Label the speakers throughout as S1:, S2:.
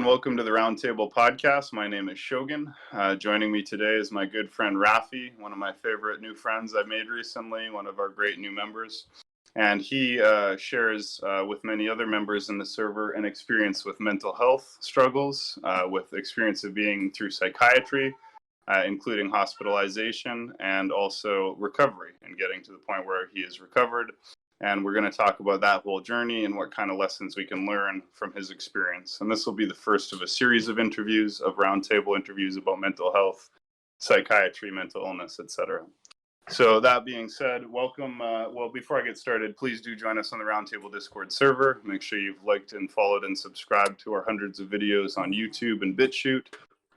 S1: and welcome to the Roundtable Podcast. My name is Shogun. Joining me today is my good friend Raphie, one of my favorite new friends I've made recently, one of our great new members. And he shares with many other members in the server an experience with mental health struggles, with experience of being through psychiatry, including hospitalization and also recovery and getting to the point where he is recovered. And we're going to talk about that whole journey and what kind of lessons we can learn from his experience. And this will be the first of a series of interviews, of roundtable interviews about mental health, psychiatry, mental illness, etc. So that being said, welcome. Well, before I get started, please do join us on the Roundtable Discord server. Make sure you've liked and followed and subscribed to our hundreds of videos on YouTube and BitChute.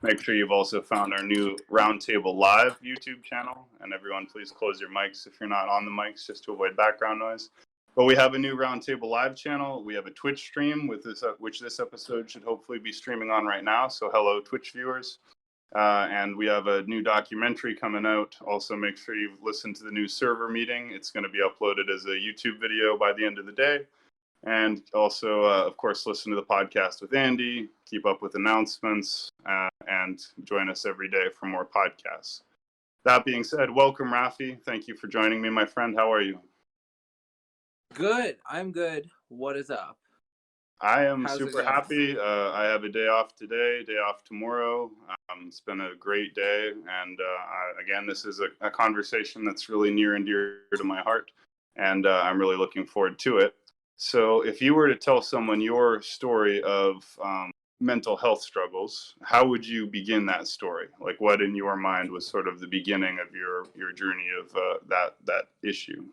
S1: Make sure you've also found our new Roundtable Live YouTube channel. And everyone, please close your mics if you're not on the mics, just to avoid background noise. But we have a new Roundtable Live channel. We have a Twitch stream, with this, which this episode should hopefully be streaming on right now. So hello, Twitch viewers. And we have a new documentary coming out. Also, make sure you've listened to the new server meeting. It's going to be uploaded as a YouTube video by the end of the day. And also, of course, listen to the podcast with Andy, keep up with announcements, and join us every day for more podcasts. That being said, welcome, Raphie. Thank you for joining me, my friend. How are you?
S2: Good. I'm good. What is up?
S1: I am super happy. I have a day off today, day off tomorrow. It's been a great day. And again, this is a conversation that's really near and dear to my heart. And I'm really looking forward to it. So if you were to tell someone your story of mental health struggles, how would you begin that story? Like, what in your mind was sort of the beginning of your journey of that issue?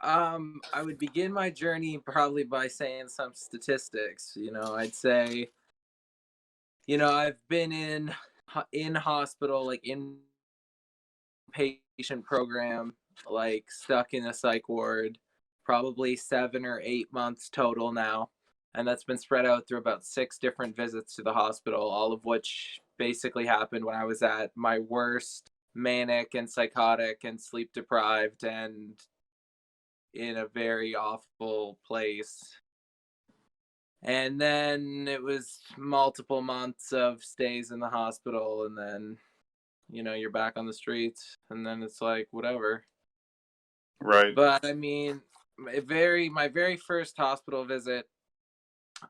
S2: I would begin my journey probably by saying some statistics. I'd say, I've been in hospital, like in patient program, like stuck in a psych ward, probably 7 or 8 months total now. And that's been spread out through about 6 different visits to the hospital, all of which basically happened when I was at my worst, manic and psychotic and sleep deprived and in a very awful place. And then it was multiple months of stays in the hospital, and then you're back on the streets, and then it's like whatever.
S1: Right.
S2: But I mean, my very first hospital visit,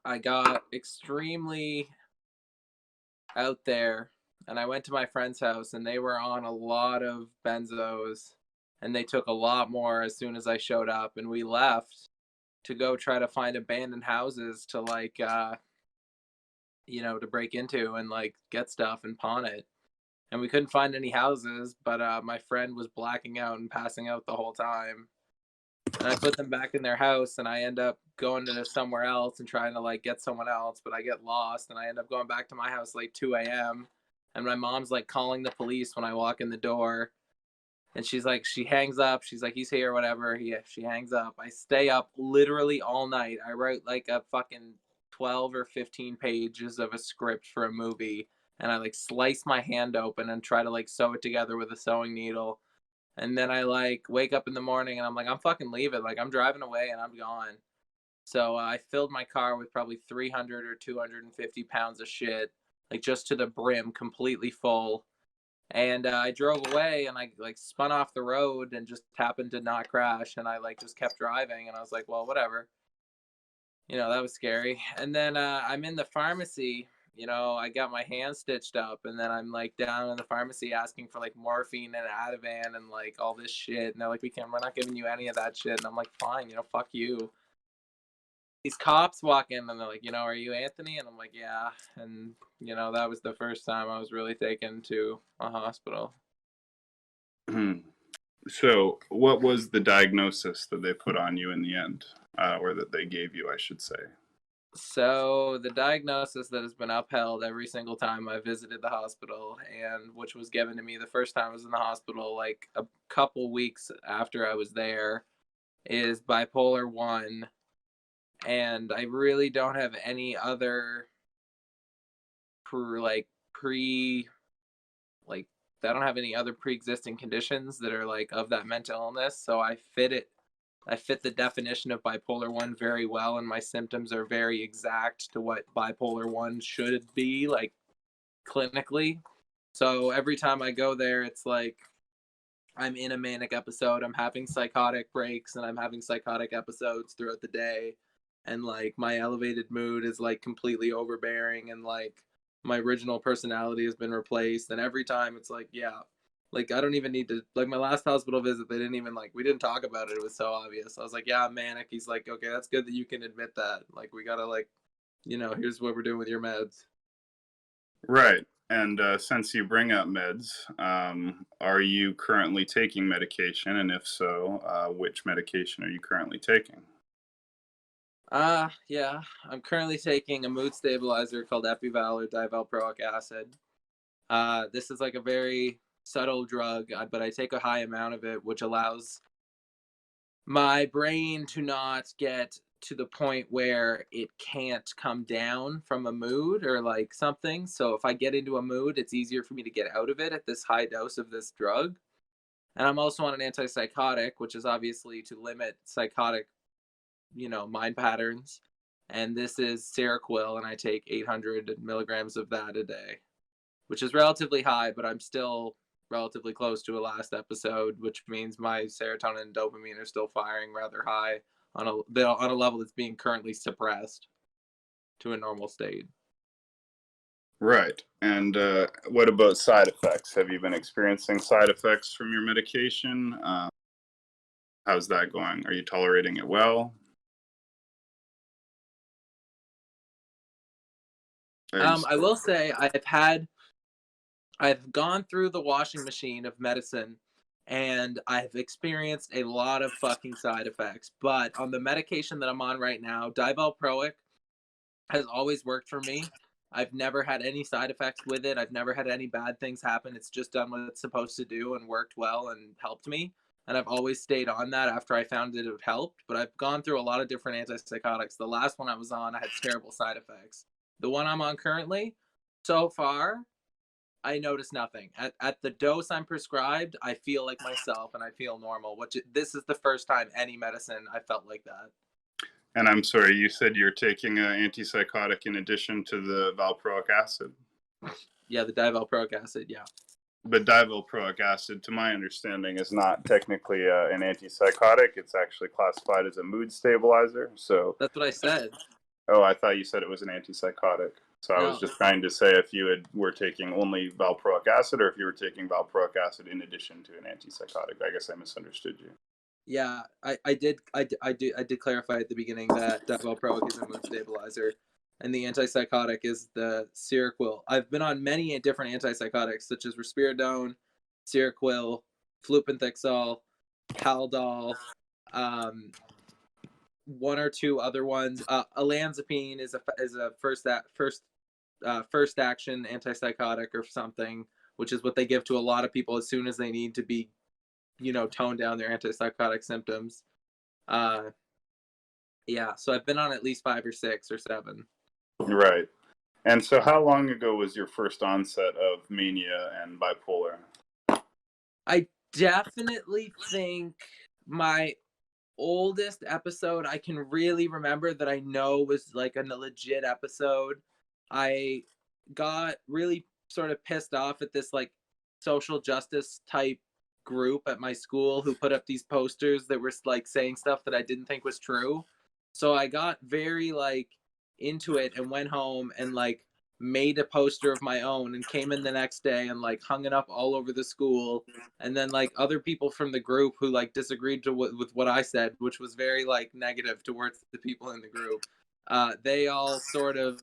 S2: I got extremely out there, and I went to my friend's house, and they were on a lot of benzos, and they took a lot more as soon as I showed up, and we left to go try to find abandoned houses to to break into and like get stuff and pawn it. And we couldn't find any houses, but my friend was blacking out and passing out the whole time. And I put them back in their house, and I end up going to somewhere else and trying to like get someone else, but I get lost, and I end up going back to my house like 2 a.m. And my mom's like calling the police when I walk in the door. And she's like, she hangs up. She's like, he's here, whatever. She hangs up. I stay up literally all night. I wrote like a fucking 12 or 15 pages of a script for a movie. And I like slice my hand open and try to like sew it together with a sewing needle. And then I like wake up in the morning and I'm like, I'm fucking leaving. Like, I'm driving away and I'm gone. So I filled my car with probably 300 or 250 pounds of shit, like just to the brim, completely full. And I drove away, and I like spun off the road and just happened to not crash. And I like just kept driving, and I was like, well, whatever. That was scary. And then I'm in the pharmacy. I got my hand stitched up, and then I'm like down in the pharmacy asking for like morphine and Ativan and like all this shit. And they're like, we're not giving you any of that shit. And I'm like, fine, fuck you. These cops walk in and they're like, are you Anthony? And I'm like, yeah. And, that was the first time I was really taken to a hospital.
S1: So what was the diagnosis that they put on you in the end, or that they gave you, I should say?
S2: So the diagnosis that has been upheld every single time I visited the hospital, and which was given to me the first time I was in the hospital, like a couple weeks after I was there, is bipolar 1. And I really don't have any other I don't have any other pre-existing conditions that are like of that mental illness. So I fit it I fit the definition of bipolar 1 very well, and my symptoms are very exact to what bipolar 1 should be, like, clinically. So every time I go there, it's like I'm in a manic episode, I'm having psychotic breaks, and I'm having psychotic episodes throughout the day. And like my elevated mood is like completely overbearing, and like my original personality has been replaced. And every time it's like, yeah, like I don't even need to, like my last hospital visit, they didn't even like, we didn't talk about it. It was so obvious. I was like, yeah, I'm manic. He's like, okay, that's good that you can admit that. Like, we gotta like, here's what we're doing with your meds.
S1: Right. And since you bring up meds, are you currently taking medication? And if so, which medication are you currently taking?
S2: Yeah, I'm currently taking a mood stabilizer called Epival or divalproic acid. This is like a very subtle drug, but I take a high amount of it, which allows my brain to not get to the point where it can't come down from a mood or like something. So if I get into a mood, it's easier for me to get out of it at this high dose of this drug. And I'm also on an antipsychotic, which is obviously to limit psychotic, mind patterns. And this is Seroquel, and I take 800 milligrams of that a day, which is relatively high, but I'm still relatively close to a last episode, which means my serotonin and dopamine are still firing rather high on a level that's being currently suppressed to a normal state.
S1: Right. And what about side effects? Have you been experiencing side effects from your medication? How's that going? Are you tolerating it well?
S2: I will say I've gone through the washing machine of medicine, and I've experienced a lot of fucking side effects. But on the medication that I'm on right now, divalproic has always worked for me. I've never had any side effects with it. I've never had any bad things happen. It's just done what it's supposed to do and worked well and helped me. And I've always stayed on that after I found that it helped. But I've gone through a lot of different antipsychotics. The last one I was on, I had terrible side effects. The one I'm on currently, so far, I notice nothing. At the dose I'm prescribed, I feel like myself and I feel normal. This is the first time any medicine I felt like that.
S1: And I'm sorry, you said you're taking an antipsychotic in addition to the valproic acid.
S2: Yeah, the divalproic acid, yeah.
S1: But divalproic acid, to my understanding, is not technically an antipsychotic. It's actually classified as a mood stabilizer. So,
S2: That's what I said.
S1: oh, I thought you said it was an antipsychotic. So I was
S2: No.
S1: just trying to say if you were taking only valproic acid, or if you were taking valproic acid in addition to an antipsychotic. I guess I misunderstood you.
S2: Yeah, I did clarify at the beginning that divalproic is a mood stabilizer, and the antipsychotic is the Seroquel. I've been on many different antipsychotics, such as risperidone, Seroquel, flupentixol, Haldol, one or two other ones. Olanzapine is a first action antipsychotic or something, which is what they give to a lot of people as soon as they need to be, tone down their antipsychotic symptoms. Yeah, so I've been on at least 5 or 6 or 7.
S1: Right. And so how long ago was your first onset of mania and bipolar?
S2: I definitely think my oldest episode I can really remember that I know was like a legit episode. I got really sort of pissed off at this like social justice type group at my school who put up these posters that were like saying stuff that I didn't think was true. So I got very like into it and went home and like made a poster of my own and came in the next day and like hung it up all over the school. And then like other people from the group who like disagreed with what I said, which was very like negative towards the people in the group, they all sort of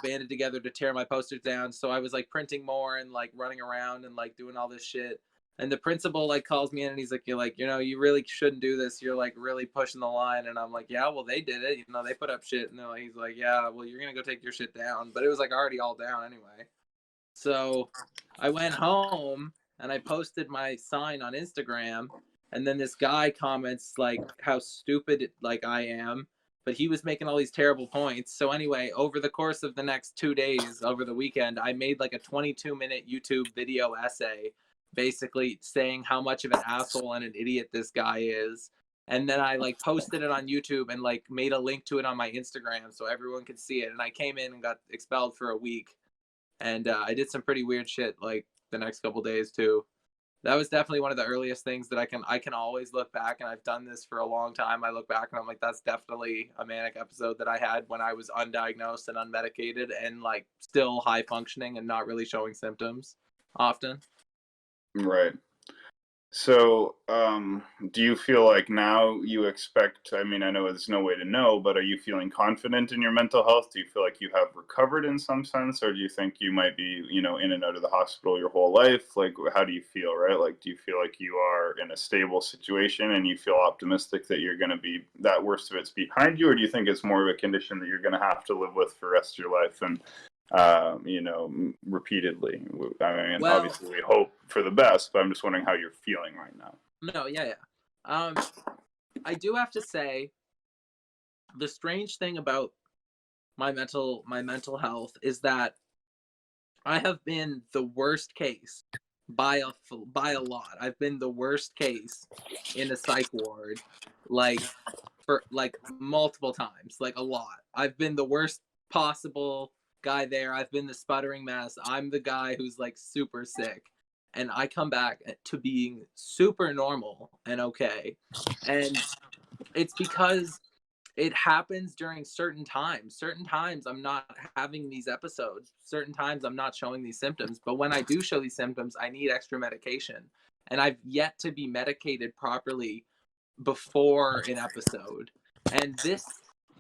S2: banded together to tear my posters down. So I was like printing more and like running around and like doing all this shit. And the principal like calls me in and he's like, you're like, you really shouldn't do this. You're like really pushing the line. And I'm like, yeah, well, they did it. They put up shit. And he's like, yeah, well, you're going to go take your shit down. But it was like already all down anyway. So I went home and I posted my sign on Instagram. And then this guy comments like how stupid like I am. But he was making all these terrible points. So anyway, over the course of the next 2 days, over the weekend, I made like a 22-minute YouTube video essay basically saying how much of an asshole and an idiot this guy is, And then I like posted it on YouTube and like made a link to it on my Instagram so everyone could see it. And I came in and got expelled for a week. And I did some pretty weird shit like the next couple days too. That was definitely one of the earliest things that I can always look back, and I've done this for a long time. I look back and I'm like, that's definitely a manic episode that I had when I was undiagnosed and unmedicated and like still high functioning and not really showing symptoms often.
S1: Right. So, do you feel like now you expect, I mean, I know there's no way to know, but are you feeling confident in your mental health? Do you feel like you have recovered in some sense, or do you think you might be, in and out of the hospital your whole life? Like, how do you feel, right? Like, do you feel like you are in a stable situation and you feel optimistic that you're going to be, that worst of it's behind you, or do you think it's more of a condition that you're going to have to live with for the rest of your life? And repeatedly. I mean,
S2: Well,
S1: obviously we hope for the best, but I'm just wondering how you're feeling right now.
S2: no, yeah. I do have to say the strange thing about my mental health is that I have been the worst case by a lot. I've been the worst case in a psych ward, like for like multiple times, like a lot. I've been the worst possible guy there. I've been the sputtering mess. I'm the guy who's like super sick, and I come back to being super normal and okay. And it's because it happens during certain times. Certain times I'm not having these episodes. Certain times I'm not showing these symptoms. But when I do show these symptoms, I need extra medication. And I've yet to be medicated properly before an episode. And this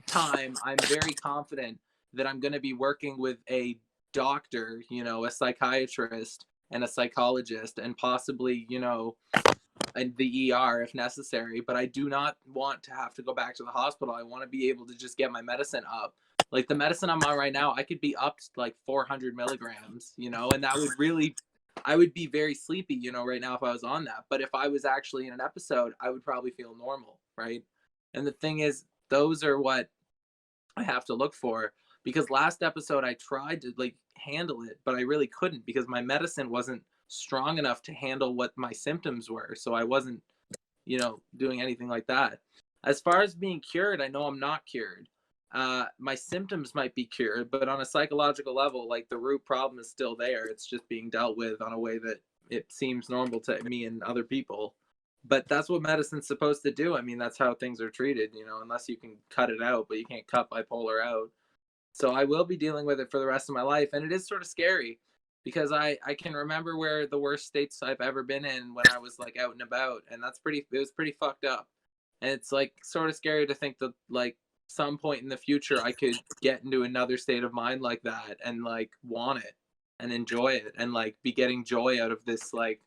S2: time I'm very confident that I'm going to be working with a doctor, a psychiatrist and a psychologist, and possibly, and the ER if necessary, but I do not want to have to go back to the hospital. I want to be able to just get my medicine up. Like the medicine I'm on right now, I could be up to like 400 milligrams, and that would really, I would be very sleepy, right now if I was on that. But if I was actually in an episode, I would probably feel normal, right? And the thing is, those are what I have to look for, because last episode I tried to like handle it, but I really couldn't because my medicine wasn't strong enough to handle what my symptoms were. So I wasn't, doing anything like that. As far as being cured, I know I'm not cured. My symptoms might be cured, but on a psychological level, like the root problem is still there. It's just being dealt with on a way that it seems normal to me and other people. But that's what medicine's supposed to do. I mean, that's how things are treated, unless you can cut it out, but you can't cut bipolar out. So I will be dealing with it for the rest of my life. And it is sort of scary because I can remember where the worst states I've ever been in when I was like out and about. And it was pretty fucked up. And it's like sort of scary to think that like some point in the future I could get into another state of mind like that and like want it and enjoy it and like be getting joy out of this like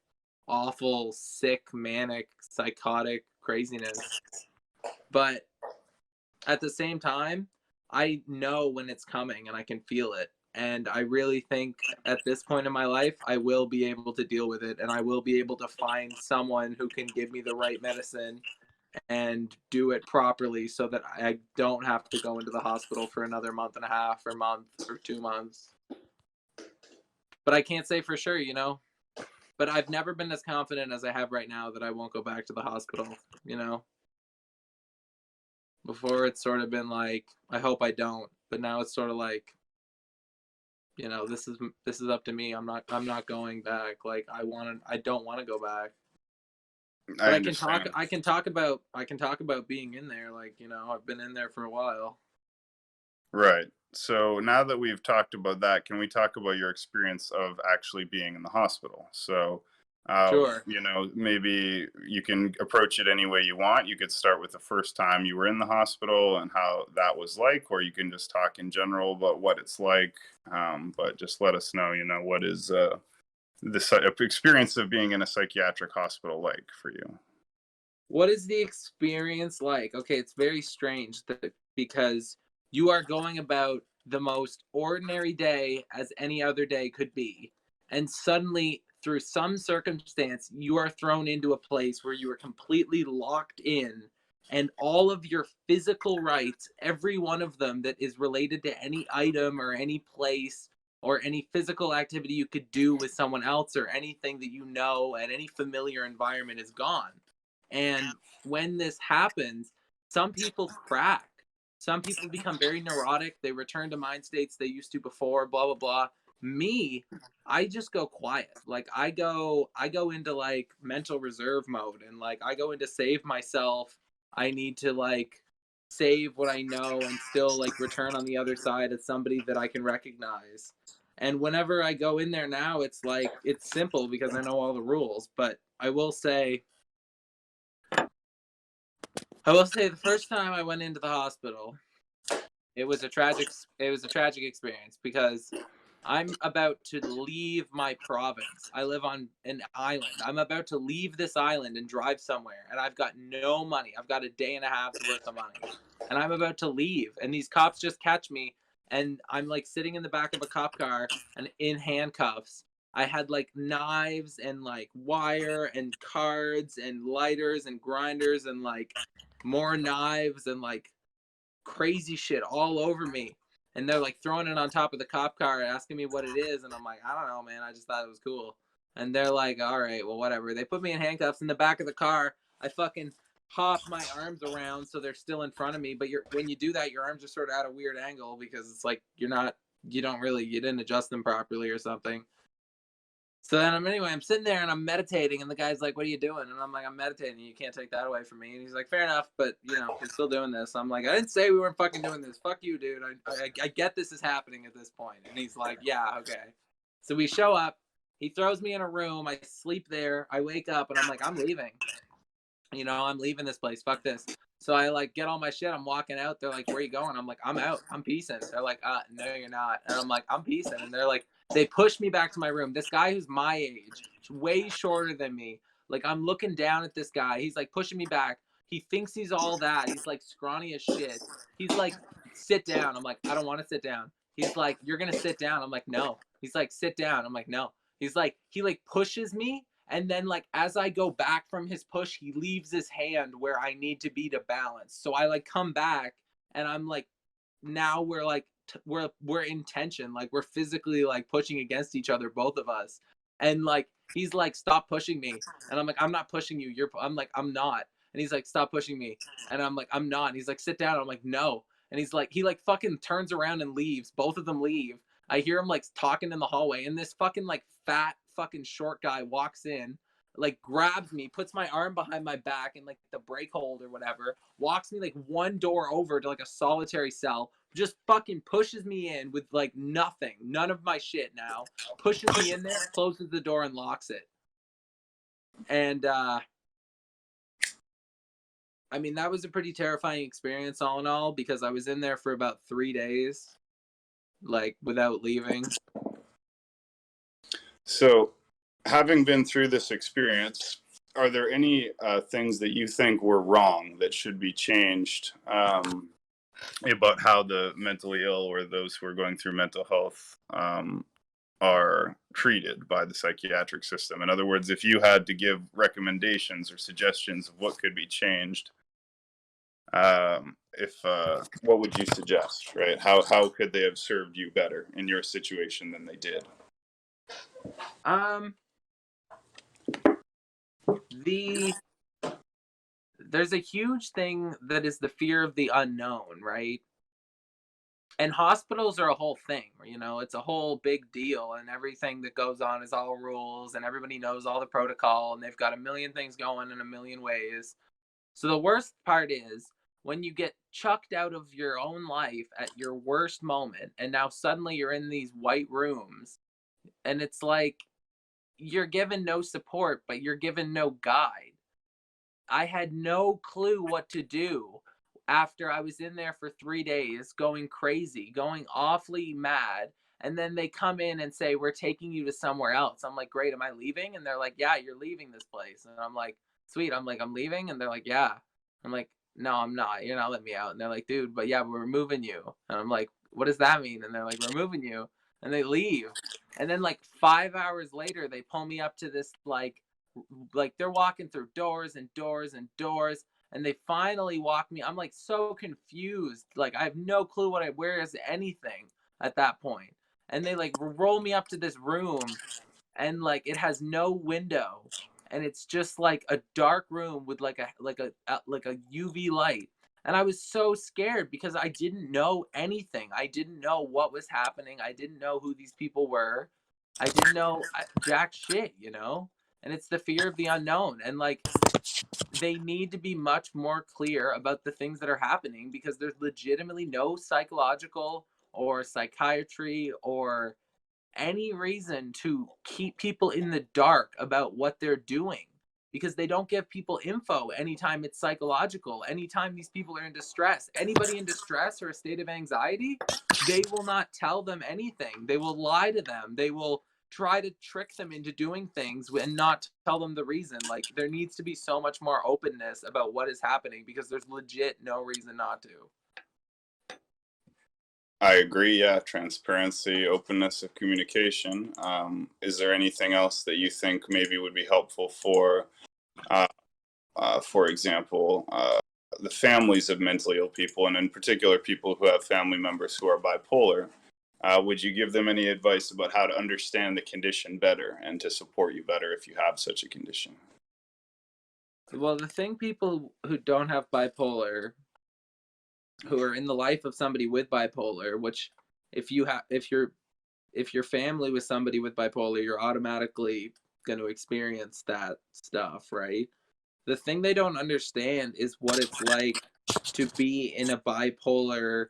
S2: awful, sick, manic, psychotic craziness. But at the same time, I know when it's coming and I can feel it. And I really think at this point in my life, I will be able to deal with it and I will be able to find someone who can give me the right medicine and do it properly so that I don't have to go into the hospital for another month and a half or month or 2 months. But I can't say for sure, But I've never been as confident as I have right now that I won't go back to the hospital, Before it's sort of been like, I hope I don't, but now it's sort of like, this is up to me. I'm not going back. Like I don't want to go back. But I can talk about being in there. Like, I've been in there for a while.
S1: Right. So now that we've talked about that, can we talk about your experience of actually being in the hospital? So,
S2: Sure.
S1: maybe you can approach it any way you want. You could start with the first time you were in the hospital and how that was like, or you can just talk in general about what it's like. But just let us know, what is the experience of being in a psychiatric hospital like for you?
S2: What is the experience like? Okay, it's very strange because you are going about the most ordinary day as any other day could be. And suddenly, through some circumstance, you are thrown into a place where you are completely locked in, and all of your physical rights, every one of them that is related to any item or any place or any physical activity you could do with someone else or anything that and any familiar environment is gone. And when this happens, some people crack. Some people become very neurotic. They return to mind states they used to before, blah, blah, blah. Me, I just go quiet. Like I go into like mental reserve mode, and like I go into save myself. I need to like save what I know and still like return on the other side as somebody that I can recognize. And whenever I go in there now, it's like it's simple because I know all the rules. But I will say the first time I went into the hospital, it was a tragic experience because I'm about to leave my province. I live on an island. I'm about to leave this island and drive somewhere, and I've got no money. I've got a day and a half's worth of money, and I'm about to leave, and these cops just catch me, and I'm like sitting in the back of a cop car and in handcuffs. I had like knives and like wire and cards and lighters and grinders and like more knives and like crazy shit all over me. And they're like throwing it on top of the cop car, asking me what it is. And I'm like, I don't know, man. I just thought it was cool. And they're like, all right, well, whatever. They put me in handcuffs in the back of the car. I fucking hop my arms around so they're still in front of me. But when you do that, your arms are sort of at a weird angle because it's like you didn't adjust them properly or something. So then I'm sitting there and I'm meditating, and the guy's like, what are you doing? And I'm like, I'm meditating. You can't take that away from me. And he's like, fair enough, but we're still doing this. I'm like, I didn't say we weren't fucking doing this. Fuck you, dude. I get this is happening at this point. And he's like, yeah, okay. So we show up. He throws me in a room. I sleep there. I wake up and I'm like, I'm leaving. I'm leaving this place. Fuck this. So I like get all my shit. I'm walking out. They're like, where are you going? I'm like, I'm out. I'm peacing. They're like, no, you're not. And I'm like, I'm peacing. And they're like, they push me back to my room. This guy who's my age, way shorter than me. Like I'm looking down at this guy. He's like pushing me back. He thinks he's all that. He's like scrawny as shit. He's like, sit down. I'm like, I don't want to sit down. He's like, you're gonna sit down. I'm like, no. He's like, sit down. I'm like, no. He's like, he like pushes me, and then like as I go back from his push, he leaves his hand where I need to be to balance. So I like come back, and I'm like, now we're like we're in tension, like we're physically like pushing against each other, both of us. And like he's like, stop pushing me. And I'm like, I'm not pushing you. I'm like, I'm not. And he's like, stop pushing me. And I'm like, I'm not. And he's like, sit down. I'm like, no. And he's like, he like fucking turns around and leaves. Both of them leave. I hear him like talking in the hallway, and this fucking like fat fucking short guy walks in, like grabs me, puts my arm behind my back in like the brake hold or whatever, walks me like one door over to like a solitary cell, just fucking pushes me in with like nothing, none of my shit now, pushes me in there, closes the door and locks it. And I mean, that was a pretty terrifying experience all in all, because I was in there for about 3 days, like without leaving.
S1: So, having been through this experience, are there any things that you think were wrong that should be changed about how the mentally ill or those who are going through mental health are treated by the psychiatric system? In other words, if you had to give recommendations or suggestions of what could be changed, what would you suggest, right? How could they have served you better in your situation than they did?
S2: There's a huge thing that is the fear of the unknown, right? And hospitals are a whole thing, it's a whole big deal, and everything that goes on is all rules, and everybody knows all the protocol, and they've got a million things going in a million ways. So the worst part is when you get chucked out of your own life at your worst moment, and now suddenly you're in these white rooms, and it's like you're given no support, but you're given no guide. I had no clue what to do after I was in there for 3 days, going crazy, going awfully mad. And then they come in and say, we're taking you to somewhere else. I'm like, great, am I leaving? And they're like, yeah, you're leaving this place. And I'm like, sweet. I'm like, I'm leaving? And they're like, yeah. I'm like, no, I'm not. You're not letting me out. And they're like, dude, but yeah, we're moving you. And I'm like, what does that mean? And they're like, we're moving you. And they leave. And then like 5 hours later, they pull me up to this like they're walking through doors and doors and doors, and they finally walk me. I'm like so confused, like I have no clue where is anything at that point. And they like roll me up to this room, and like it has no window, and it's just like a dark room with like a UV light. And I was so scared because I didn't know anything. I didn't know what was happening. I didn't know who these people were. I didn't know jack shit, you know? And it's the fear of the unknown. And like they need to be much more clear about the things that are happening, because there's legitimately no psychological or psychiatry or any reason to keep people in the dark about what they're doing, because they don't give people info anytime it's psychological. Anytime these people are in distress, anybody in distress or a state of anxiety, they will not tell them anything. They will lie to them. They will try to trick them into doing things and not tell them the reason. Like there needs to be so much more openness about what is happening, because there's legit no reason not to.
S1: I agree. Yeah, transparency, openness of communication. Is there anything else that you think maybe would be helpful uh, for example, the families of mentally ill people, and in particular people who have family members who are bipolar? Would you give them any advice about how to understand the condition better and to support you better if you have such a condition?
S2: Well, the thing people who don't have bipolar, who are in the life of somebody with bipolar, which if you have if your family was somebody with bipolar, you're automatically going to experience that stuff, right? The thing they don't understand is what it's like to be in a bipolar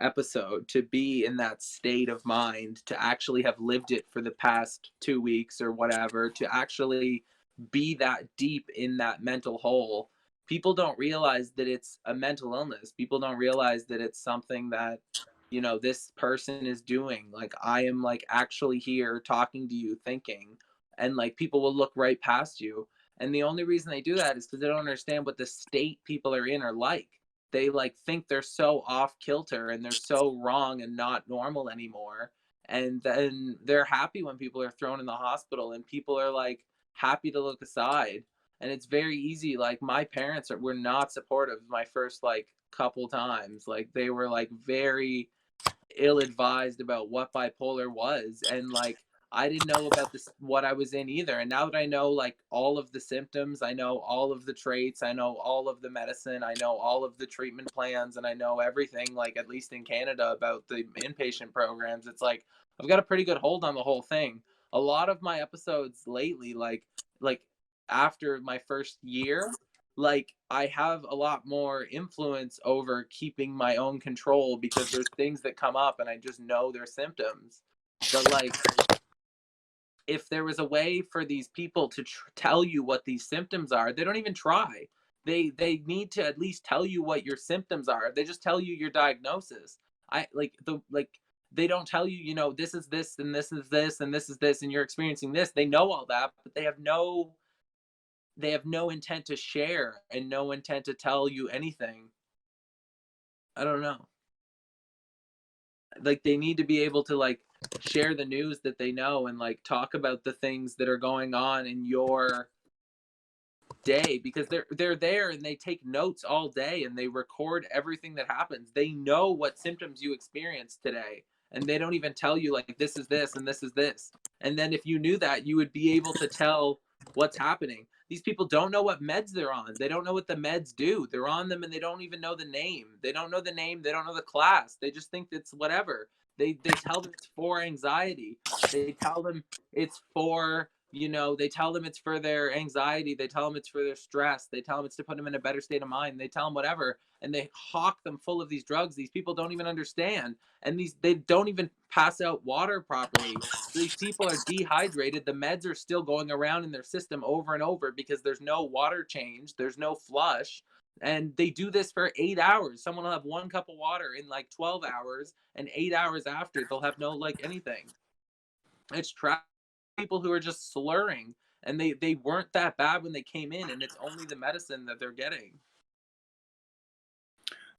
S2: episode, to be in that state of mind, to actually have lived it for the past 2 weeks or whatever, to actually be that deep in that mental hole. People don't realize that it's a mental illness. People don't realize that it's something that, you know, this person is doing. Like, I am like actually here talking to you, thinking, and like people will look right past you. And the only reason they do that is because they don't understand what the state people are in are like. They like think they're so off kilter and they're so wrong and not normal anymore. And then they're happy when people are thrown in the hospital and people are like happy to look aside. And it's very easy. Like my parents were not supportive my first like couple times. Like they were like very ill advised about what bipolar was, and like I didn't know about this what I was in either. And now that I know like all of the symptoms, I know all of the traits, I know all of the medicine, I know all of the treatment plans, and I know everything, like at least in Canada, about the inpatient programs. It's like I've got a pretty good hold on the whole thing. A lot of my episodes lately, like after my first year, like I have a lot more influence over keeping my own control, because there's things that come up and I just know their symptoms. But like if there was a way for these people to tell you what these symptoms are, they don't even try. They need to at least tell you what your symptoms are. They just tell you your diagnosis. I like the like they don't tell you, you know, this is this and this is this and this is this and you're experiencing this. They know all that, but they have no intent to share and no intent to tell you anything. I don't know. Like they need to be able to like share the news that they know and like talk about the things that are going on in your day, because they're there and they take notes all day and they record everything that happens. They know what symptoms you experienced today, and they don't even tell you like this is this and this is this. And then if you knew that, you would be able to tell what's happening. These people don't know what meds they're on. They don't know what the meds do. They're on them and they don't even know the name. They don't know the name. They don't know the class. They just think it's whatever. They tell them it's for anxiety. They tell them it's for, you know, they tell them it's for their anxiety. They tell them it's for their stress. They tell them it's to put them in a better state of mind. They tell them whatever, and they hawk them full of these drugs these people don't even understand. And they don't even pass out water properly. So these people are dehydrated. The meds are still going around in their system over and over because there's no water change, there's no flush. And they do this for 8 hours. Someone will have one cup of water in like 12 hours, and 8 hours after they'll have no like anything. It's trash. People who are just slurring, and they weren't that bad when they came in, and it's only the medicine that they're getting.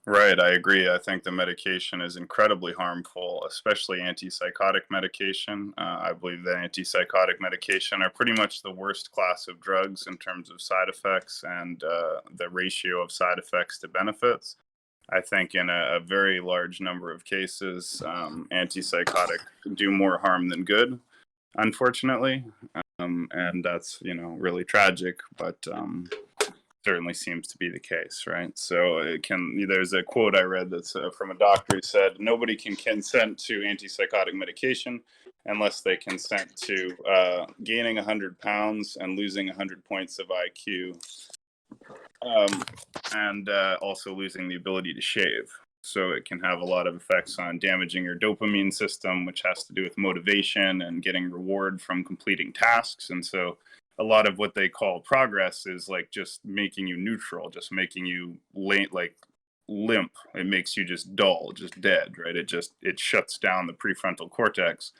S1: Right, I agree. I think the medication is incredibly harmful, especially antipsychotic medication. I believe that antipsychotic medication are pretty much the worst class of drugs in terms of side effects and the ratio of side effects to benefits. I think in a very large number of cases, antipsychotic do more harm than good, unfortunately. and that's really tragic, but certainly seems to be the case, right? So there's a quote I read that's from a doctor who said nobody can consent to antipsychotic medication unless they consent to gaining 100 pounds and losing 100 points of IQ, and also losing the ability to shave. So it can have a lot of effects on damaging your dopamine system, which has to do with motivation and getting reward from completing tasks. And so a lot of what they call progress is like just making you neutral, just making you limp. It makes you just dull, just dead, right? It shuts down the prefrontal cortex.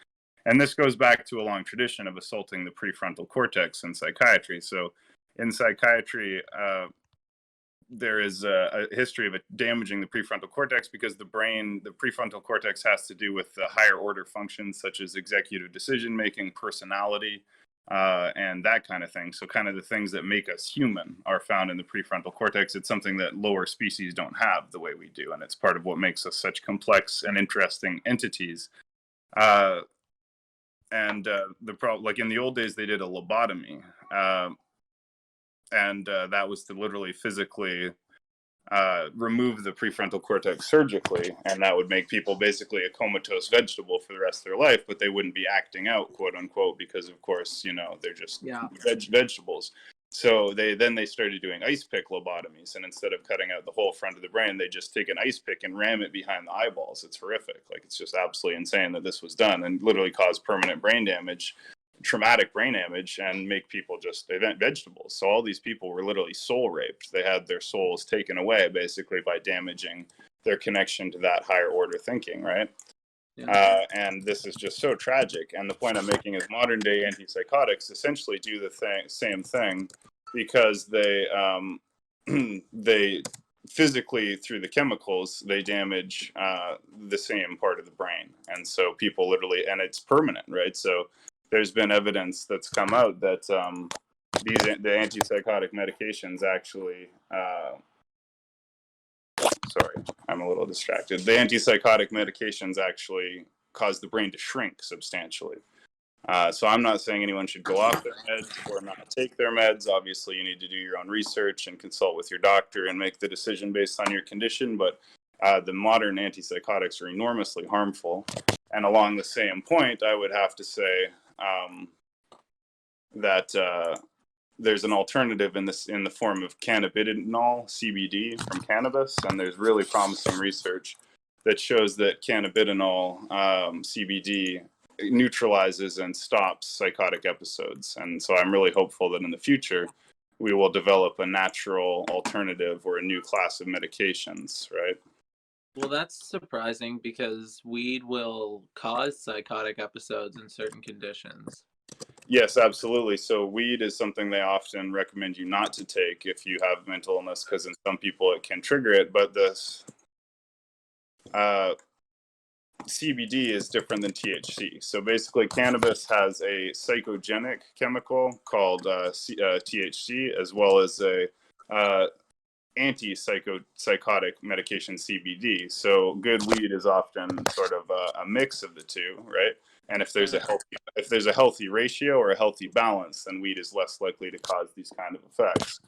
S1: And this goes back to a long tradition of assaulting the prefrontal cortex in psychiatry. So in psychiatry, there is a history of it damaging the prefrontal cortex because the prefrontal cortex has to do with the higher order functions such as executive decision making, personality, and that kind of thing. So kind of the things that make us human are found in the prefrontal cortex. It's something that lower species don't have the way we do, and it's part of what makes us such complex and interesting entities. The problem, like in the old days, they did a lobotomy. That was to literally physically remove the prefrontal cortex surgically, and that would make people basically a comatose vegetable for the rest of their life, but they wouldn't be acting out, quote unquote, because of course, they're just vegetables. So they started doing ice pick lobotomies, and instead of cutting out the whole front of the brain, they just take an ice pick and ram it behind the eyeballs. It's horrific. Like, it's just absolutely insane that this was done, and literally caused permanent brain damage, traumatic brain damage, and make people just vegetables. So all these people were literally soul raped. They had their souls taken away basically by damaging their connection to that higher order thinking, right? And this is just so tragic. And the point I'm making is modern day antipsychotics essentially do the same thing, because they they physically, through the chemicals, they damage the same part of the brain. And so people literally, and it's permanent, right? So there's been evidence that's come out that the antipsychotic medications actually sorry, I'm a little distracted. The antipsychotic medications actually cause the brain to shrink substantially. So I'm not saying anyone should go off their meds or not take their meds. Obviously, you need to do your own research and consult with your doctor and make the decision based on your condition. But the modern antipsychotics are enormously harmful. And along the same point, I would have to say that there's an alternative in the form of cannabidiol, CBD, from cannabis, and there's really promising research that shows that cannabidiol, CBD, neutralizes and stops psychotic episodes. And so I'm really hopeful that in the future we will develop a natural alternative or a new class of medications, right?
S2: Well, that's surprising because weed will cause psychotic episodes in certain conditions.
S1: Yes, absolutely. So weed is something they often recommend you not to take if you have mental illness, because in some people it can trigger it. But this CBD is different than THC. So basically, cannabis has a psychogenic chemical called THC, as well as a antipsychotic medication, CBD. So good weed is often sort of a mix of the two, right? And if there's a healthy ratio or a healthy balance, then weed is less likely to cause these kind of effects.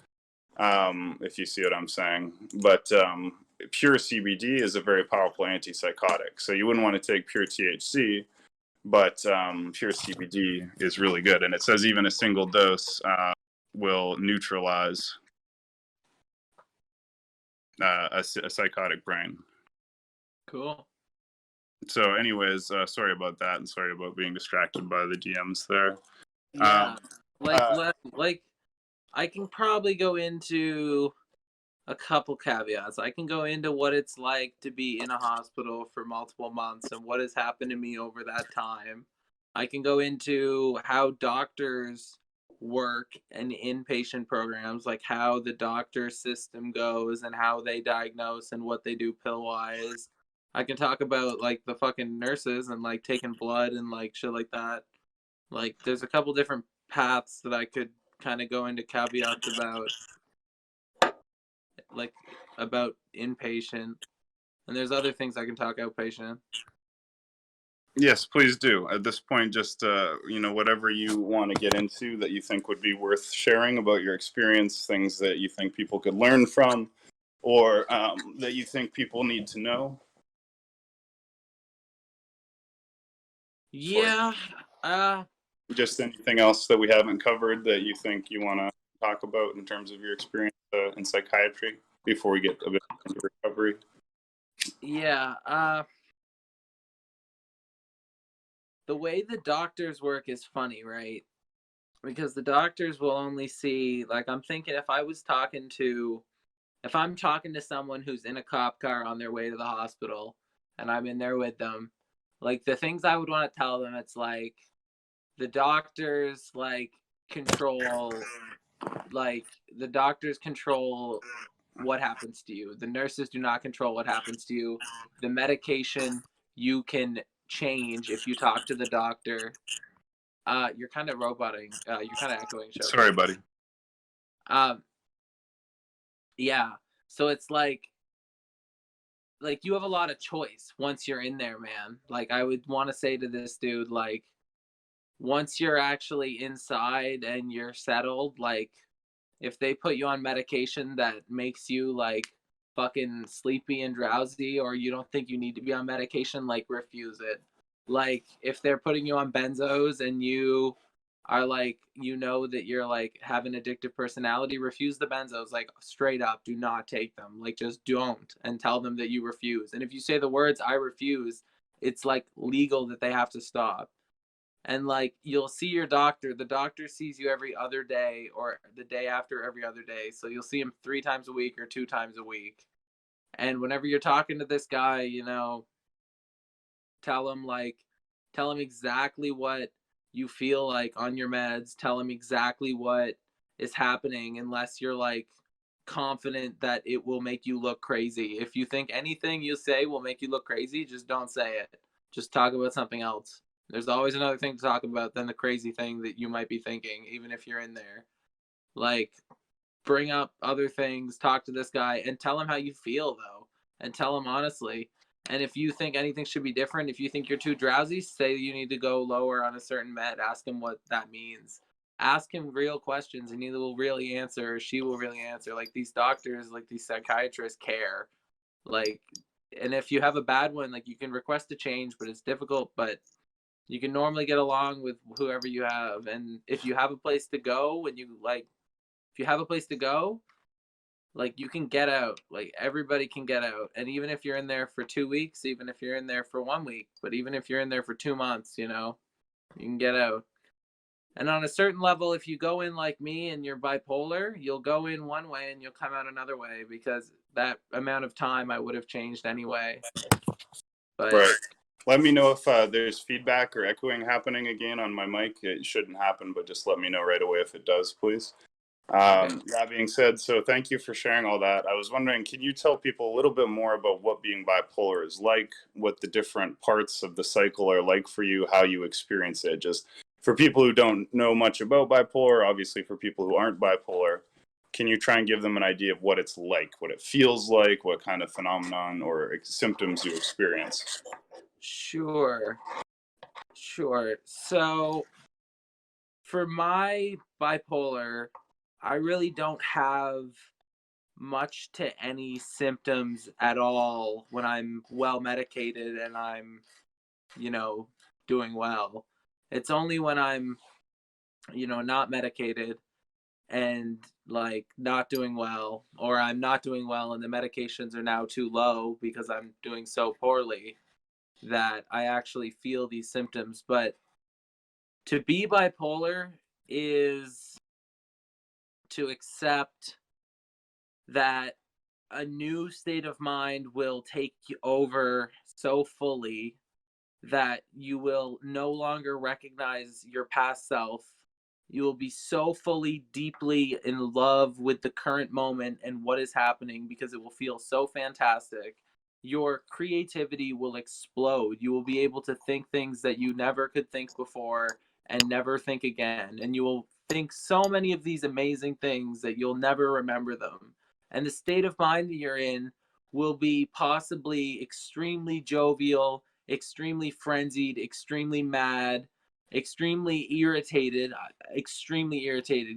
S1: If you see what I'm saying. But pure CBD is a very powerful antipsychotic. So you wouldn't want to take pure THC, but pure CBD is really good. And it says even a single dose will neutralize a psychotic brain.
S2: Cool.
S1: So anyways, sorry about that, and sorry about being distracted by the DMs there.
S2: Yeah, like I can probably go into a couple caveats. I can go into what it's like to be in a hospital for multiple months and what has happened to me over that time. I can go into how doctors work and inpatient programs, like how the doctor system goes and how they diagnose and what they do pill wise. I can talk about like the fucking nurses and like taking blood and like shit like that. Like there's a couple different paths that I could kind of go into caveats about, like about inpatient, and there's other things I can talk outpatient.
S1: Yes, please do. At this point, just whatever you want to get into that you think would be worth sharing about your experience, things that you think people could learn from, or that you think people need to know. For
S2: Yeah. Uh,
S1: just anything else that we haven't covered that you think you want to talk about in terms of your experience in psychiatry before we get a bit into recovery.
S2: yeah. The way the doctors work is funny, right? Because the doctors will only see, like, I'm thinking if I'm talking to someone who's in a cop car on their way to the hospital and I'm in there with them, like, the things I would want to tell them, it's like the doctors control like the doctors control what happens to you. The nurses do not control what happens to you. The medication you can change if you talk to the doctor. You're kind of roboting. You're kind of echoing,
S1: Sorry,
S2: Shogun.
S1: buddy.
S2: Um, yeah. So it's like you have a lot of choice once you're in there, man. Like I would want to say to this dude, like once you're actually inside and you're settled, like if they put you on medication that makes you like fucking sleepy and drowsy, or you don't think you need to be on medication, like refuse it. Like if they're putting you on benzos and you are like, you know that you're like have an addictive personality, refuse the benzos. Like straight up, do not take them. Like just don't, and tell them that you refuse. And if you say the words I refuse, it's like legal that they have to stop. And like you'll see your doctor, the doctor sees you every other day or the day after every other day, so you'll see him 3 times a week or 2 times a week. And whenever you're talking to this guy, tell him like tell him exactly what you feel like on your meds, tell him exactly what is happening, unless you're like confident that it will make you look crazy. If you think anything you say will make you look crazy, just don't say it. Just talk about something else. There's always another thing to talk about than the crazy thing that you might be thinking, even if you're in there. Like, bring up other things, talk to this guy, and tell him how you feel, though. And tell him honestly. And if you think anything should be different, if you think you're too drowsy, say you need to go lower on a certain med. Ask him what that means. Ask him real questions, and he will really answer, or she will really answer. Like, these doctors, like, these psychiatrists care. Like, and if you have a bad one, like, you can request a change, but it's difficult. But you can normally get along with whoever you have. And if you have a place to go, if you have a place to go, like you can get out. Like everybody can get out. And even if you're in there for 2 weeks, even if you're in there for 1 week, but even if you're in there for 2 months, you can get out. And on a certain level, if you go in like me and you're bipolar, you'll go in one way and you'll come out another way, because that amount of time I would have changed anyway. But
S1: Right. Let me know if there's feedback or echoing happening again on my mic. It shouldn't happen, but just let me know right away if it does, please.
S2: okay.
S1: That being said, so thank you for sharing all that. I was wondering, can you tell people a little bit more about what being bipolar is like, what the different parts of the cycle are like for you, how you experience it? Just for people who don't know much about bipolar, obviously for people who aren't bipolar, can you try and give them an idea of what it's like, what it feels like, what kind of phenomenon or symptoms you experience?
S2: Sure. Sure. So for my bipolar, I really don't have much to any symptoms at all when I'm well medicated and I'm, you know, doing well. It's only when I'm, not medicated and like not doing well, or I'm not doing well and the medications are now too low because I'm doing so poorly, that I actually feel these symptoms. But to be bipolar is to accept that a new state of mind will take you over so fully that you will no longer recognize your past self. You will be so fully, deeply in love with the current moment and what is happening, because it will feel so fantastic. Your creativity will explode. You will be able to think things that you never could think before and never think again. And you will think so many of these amazing things that you'll never remember them. And the state of mind that you're in will be possibly extremely jovial, extremely frenzied, extremely mad, extremely irritated,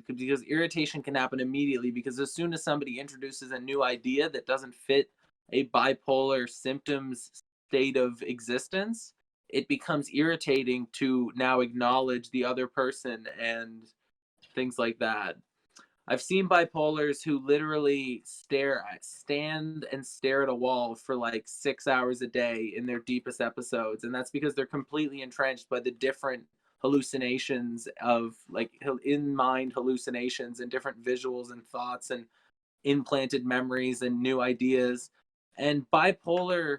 S2: because irritation can happen immediately, because as soon as somebody introduces a new idea that doesn't fit a bipolar symptoms state of existence, it becomes irritating to now acknowledge the other person and things like that. I've seen bipolars who literally stand and stare at a wall for like 6 hours a day in their deepest episodes. And that's because they're completely entrenched by the different hallucinations of like in mind hallucinations and different visuals and thoughts and implanted memories and new ideas. And bipolar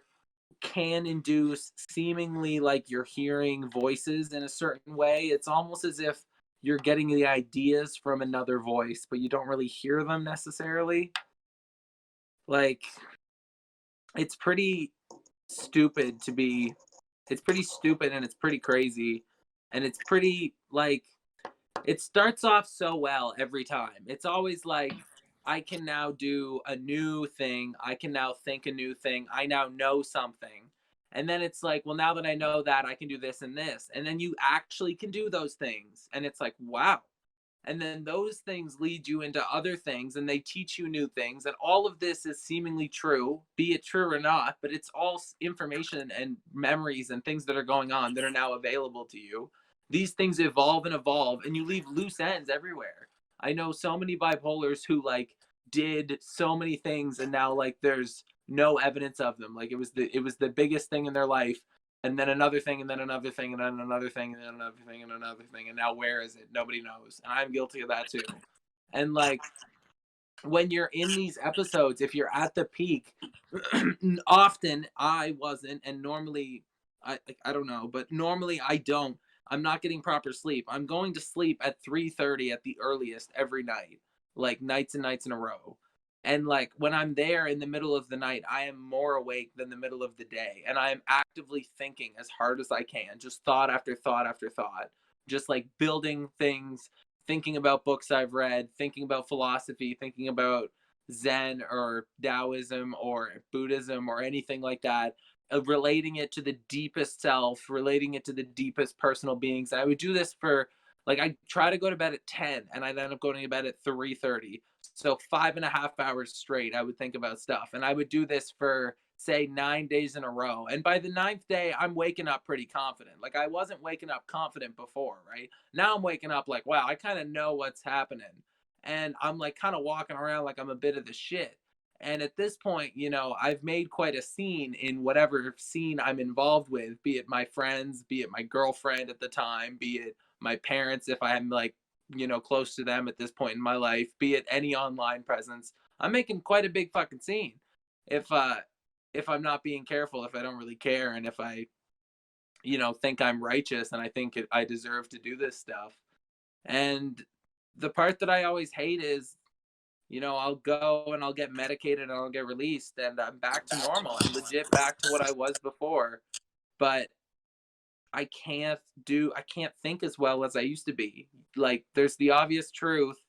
S2: can induce seemingly like you're hearing voices in a certain way. It's almost as if you're getting the ideas from another voice, but you don't really hear them necessarily. Like, it's pretty stupid to be, it's pretty stupid and it's pretty crazy. And it's pretty like, it starts off so well every time. It's always like, I can now do a new thing. I can now think a new thing. I now know something. And then it's like, well, now that I know that, I can do this and this. And then you actually can do those things. And it's like, wow. And then those things lead you into other things and they teach you new things. And all of this is seemingly true, be it true or not, but it's all information and memories and things that are going on that are now available to you. These things evolve and you leave loose ends everywhere. I know so many bipolars who like did so many things and now like there's no evidence of them. Like it was the biggest thing in their life, and then another thing, and then another thing, and then another thing, and then another thing, and another thing, and now where is it? Nobody knows. And I'm guilty of that too. And like when you're in these episodes, if you're at the peak, often I wasn't, and normally I don't know, but normally I don't. I'm not getting proper sleep. I'm going to sleep at 3:30 at the earliest every night, like nights and nights in a row. And like when I'm there in the middle of the night, I am more awake than the middle of the day. And I am actively thinking as hard as I can, just thought after thought after thought, just like building things, thinking about books I've read, thinking about philosophy, thinking about Zen or Taoism or Buddhism or anything like that, relating it to the deepest self, relating it to the deepest personal beings. And I would do this for like, I try to go to bed at 10 and I'd end up going to bed at 3:30. So 5.5 hours straight, I would think about stuff. And I would do this for say 9 days in a row. And by the ninth day, I'm waking up pretty confident. Like I wasn't waking up confident before, right? Now I'm waking up like, wow, I kind of know what's happening. And I'm like kind of walking around like I'm a bit of the shit. And at this point, you know, I've made quite a scene in whatever scene I'm involved with, be it my friends, be it my girlfriend at the time, be it my parents, if I'm like, you know, close to them at this point in my life, be it any online presence. I'm making quite a big fucking scene. If I'm not being careful, if I don't really care, and if I, you know, think I'm righteous and I think I deserve to do this stuff. And the part that I always hate is, you know, I'll go and I'll get medicated and I'll get released and I'm back to normal. I'm legit back to what I was before. But I can't think as well as I used to be. Like there's the obvious truth.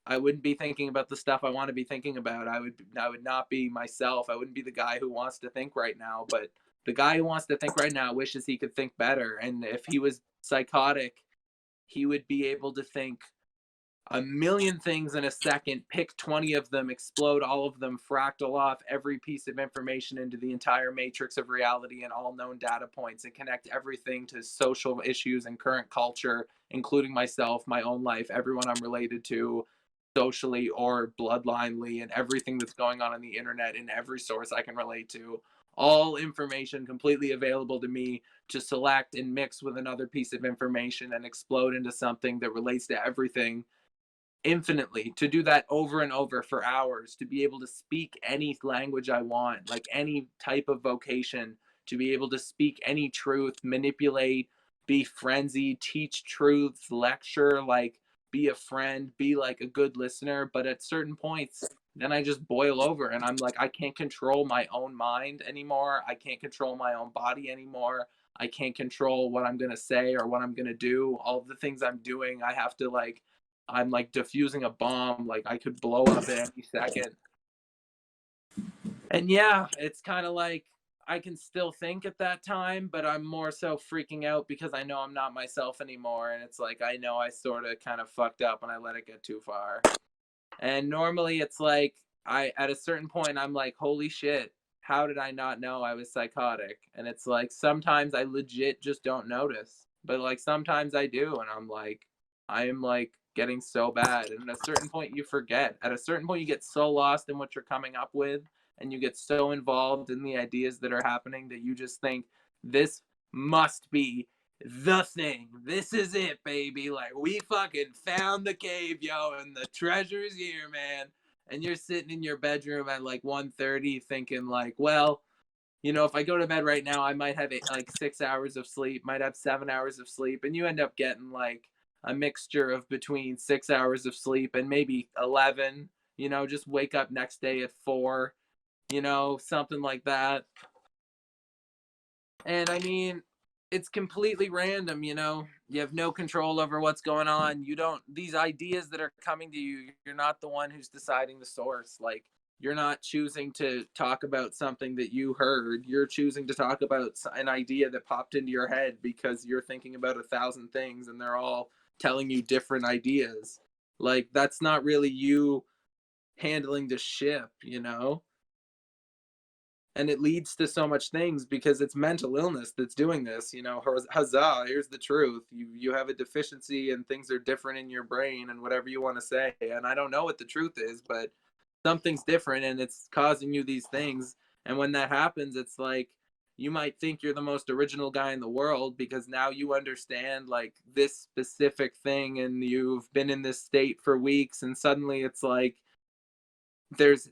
S2: I wouldn't be thinking about the stuff I want to be thinking about. I would not be myself. I wouldn't be the guy who wants to think right now, but the guy who wants to think right now wishes he could think better. And if he was psychotic, he would be able to think a million things in a second, pick 20 of them, explode all of them, fractal off every piece of information into the entire matrix of reality and all known data points, and connect everything to social issues and current culture, including myself, my own life, everyone I'm related to socially or bloodlinely, and everything that's going on the internet in every source I can relate to. All information completely available to me to select and mix with another piece of information and explode into something that relates to everything infinitely, to do that over and over for hours, to be able to speak any language I want, like any type of vocation, to be able to speak any truth, manipulate, be frenzied, teach truths, lecture, like be a friend, be like a good listener. But at certain points, then I just boil over and I'm like, I can't control my own mind anymore. I can't control my own body anymore. I can't control what I'm going to say or what I'm going to do. All of the things I'm doing, I have to like, I'm like diffusing a bomb, like I could blow up at any second. And yeah, it's kind of like I can still think at that time, but I'm more so freaking out because I know I'm not myself anymore. And it's like, I know I sort of kind of fucked up when I let it get too far. And normally it's like, at a certain point, I'm like, holy shit, how did I not know I was psychotic? And it's like, sometimes I legit just don't notice, but like sometimes I do. And I am like getting so bad. And at a certain point, you forget. At a certain point, you get so lost in what you're coming up with, and you get so involved in the ideas that are happening that you just think this must be the thing. This is it, baby. Like, we fucking found the cave, yo, and the treasure's here, man. And you're sitting in your bedroom at like 1:30 thinking like, well, if I go to bed right now, I might have like 6 hours of sleep, might have 7 hours of sleep, and you end up getting like a mixture of between 6 hours of sleep and maybe 11. Just wake up next day at 4. Something like that. And I mean, it's completely random. You have no control over what's going on. These ideas that are coming to you, you're not the one who's deciding the source. Like, you're not choosing to talk about something that you heard. You're choosing to talk about an idea that popped into your head because you're thinking about 1,000 things and they're all telling you different ideas. Like, that's not really you handling the ship. And it leads to so much things because it's mental illness that's doing this. Huzzah, here's the truth. You have a deficiency and things are different in your brain and whatever you want to say. And I don't know what the truth is, but something's different and it's causing you these things. And when that happens, it's like you might think you're the most original guy in the world because now you understand like this specific thing and you've been in this state for weeks, and suddenly it's like there's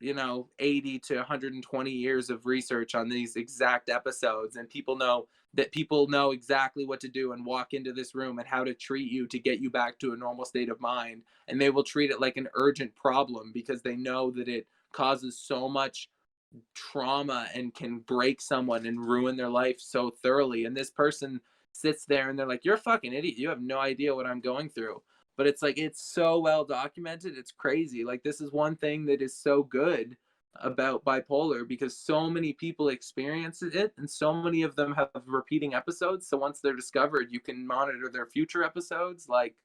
S2: 80 to 120 years of research on these exact episodes, and people know exactly what to do and walk into this room and how to treat you to get you back to a normal state of mind, and they will treat it like an urgent problem because they know that it causes so much trauma and can break someone and ruin their life so thoroughly. And this person sits there and they're like, you're a fucking idiot, you have no idea what I'm going through. But it's like, it's so well documented, it's crazy. Like, this is one thing that is so good about bipolar because so many people experience it and so many of them have repeating episodes, so once they're discovered you can monitor their future episodes. Like,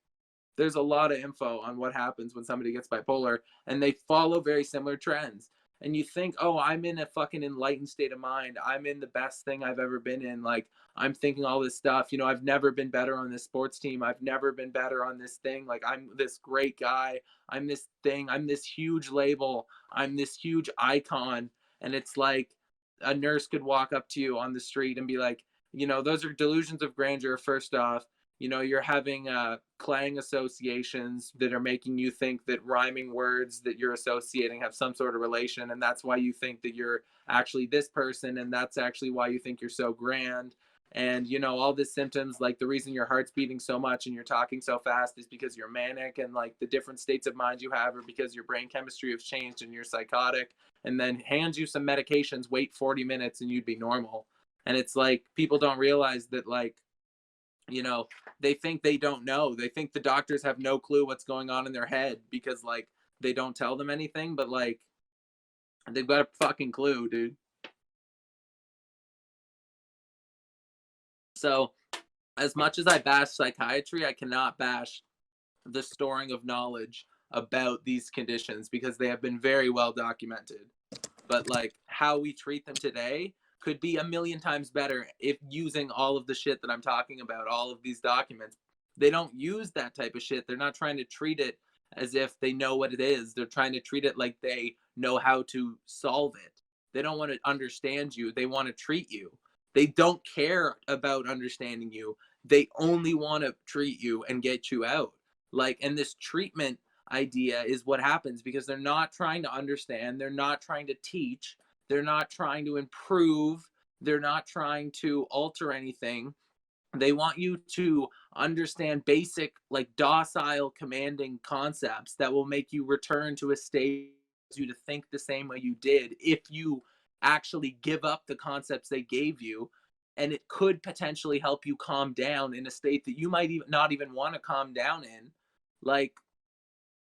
S2: there's a lot of info on what happens when somebody gets bipolar, and they follow very similar trends. And you think, oh, I'm in a fucking enlightened state of mind, I'm in the best thing I've ever been in, like, I'm thinking all this stuff, I've never been better on this sports team, I've never been better on this thing, like, I'm this great guy, I'm this thing, I'm this huge label, I'm this huge icon. And it's like a nurse could walk up to you on the street and be like, those are delusions of grandeur. First off, you're having clang associations that are making you think that rhyming words that you're associating have some sort of relation, and that's why you think that you're actually this person, and that's actually why you think you're so grand. And all the symptoms, like the reason your heart's beating so much and you're talking so fast is because you're manic, and like the different states of mind you have are because your brain chemistry has changed and you're psychotic. And then hands you some medications, wait 40 minutes and you'd be normal. And it's like, people don't realize that, like, they think they don't know. They think the doctors have no clue what's going on in their head because, like, they don't tell them anything, but like, they've got a fucking clue, dude. So, as much as I bash psychiatry, I cannot bash the storing of knowledge about these conditions because they have been very well documented. But like, how we treat them today could be a million times better if using all of the shit that I'm talking about, all of these documents. They don't use that type of shit. They're not trying to treat it as if they know what it is. They're trying to treat it like they know how to solve it. They don't want to understand you. They want to treat you. They don't care about understanding you. They only want to treat you and get you out. Like, and this treatment idea is what happens because they're not trying to understand, they're not trying to teach, they're not trying to improve, they're not trying to alter anything. They want you to understand basic, like, docile commanding concepts that will make you return to a state you to think the same way you did if you actually give up the concepts they gave you. And it could potentially help you calm down in a state that you might even not even want to calm down in. Like,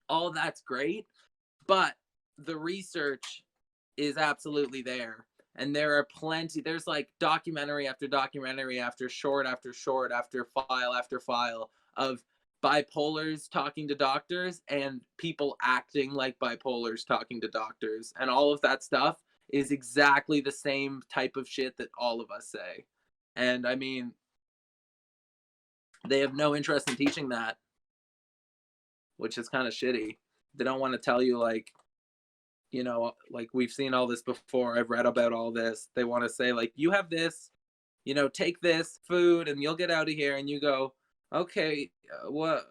S2: all that's great, but the research is absolutely there. And there are plenty, there's like documentary after documentary after short after short after file of bipolars talking to doctors and people acting like bipolars talking to doctors. And all of that stuff is exactly the same type of shit that all of us say. And I mean, they have no interest in teaching that, which is kind of shitty. They don't want to tell you, like, you know, like, we've seen all this before. I've read about all this. They want to say, like, you have this, you know, take this food and you'll get out of here. And you go, okay, what?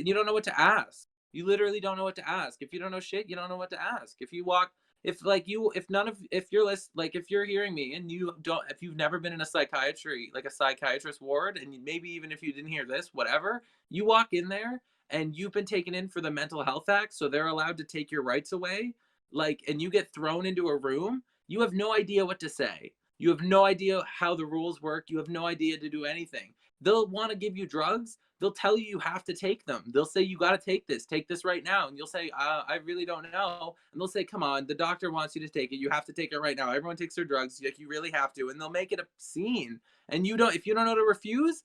S2: You don't know what to ask. You literally don't know what to ask. If you don't know shit, you don't know what to ask. If you walk, if like you, if none of, if you're like, if you're hearing me and you don't, if you've never been in a psychiatry, like a psychiatrist ward, and maybe even if you didn't hear this, whatever, you walk in there and you've been taken in for the Mental Health Act, so they're allowed to take your rights away, like, and you get thrown into a room, you have no idea what to say. You have no idea how the rules work. You have no idea to do anything. They'll want to give you drugs. They'll tell you have to take them. They'll say, you got to take this right now. And you'll say, I really don't know. And they'll say, come on, the doctor wants you to take it. You have to take it right now. Everyone takes their drugs. Like, you really have to. And they'll make it a scene. And you don't, if you don't know how to refuse,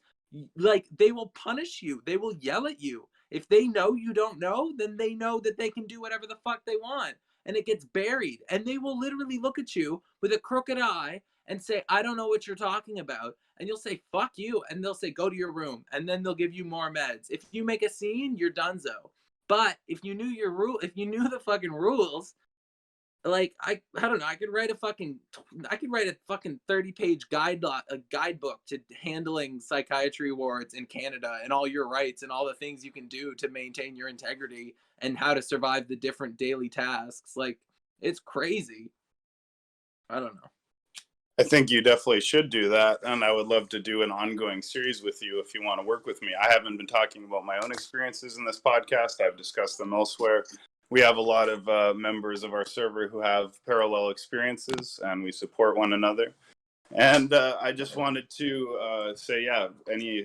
S2: like, they will punish you. They will yell at you. If they know you don't know, then they know that they can do whatever the fuck they want. And it gets buried. And they will literally look at you with a crooked eye and say, I don't know what you're talking about. And you'll say, fuck you. And they'll say, go to your room. And then they'll give you more meds. If you make a scene, you're donezo. But if you knew your rule, if you knew the fucking rules, like, I don't know, I could write a fucking 30-page guidebook to handling psychiatry wards in Canada and all your rights and all the things you can do to maintain your integrity and how to survive the different daily tasks. Like, it's crazy. I don't know.
S1: I think you definitely should do that, and I would love to do an ongoing series with you if you want to work with me. I haven't been talking about my own experiences in this podcast. I've discussed them elsewhere. We have a lot of members of our server who have parallel experiences, and we support one another. And I just wanted to say, yeah, any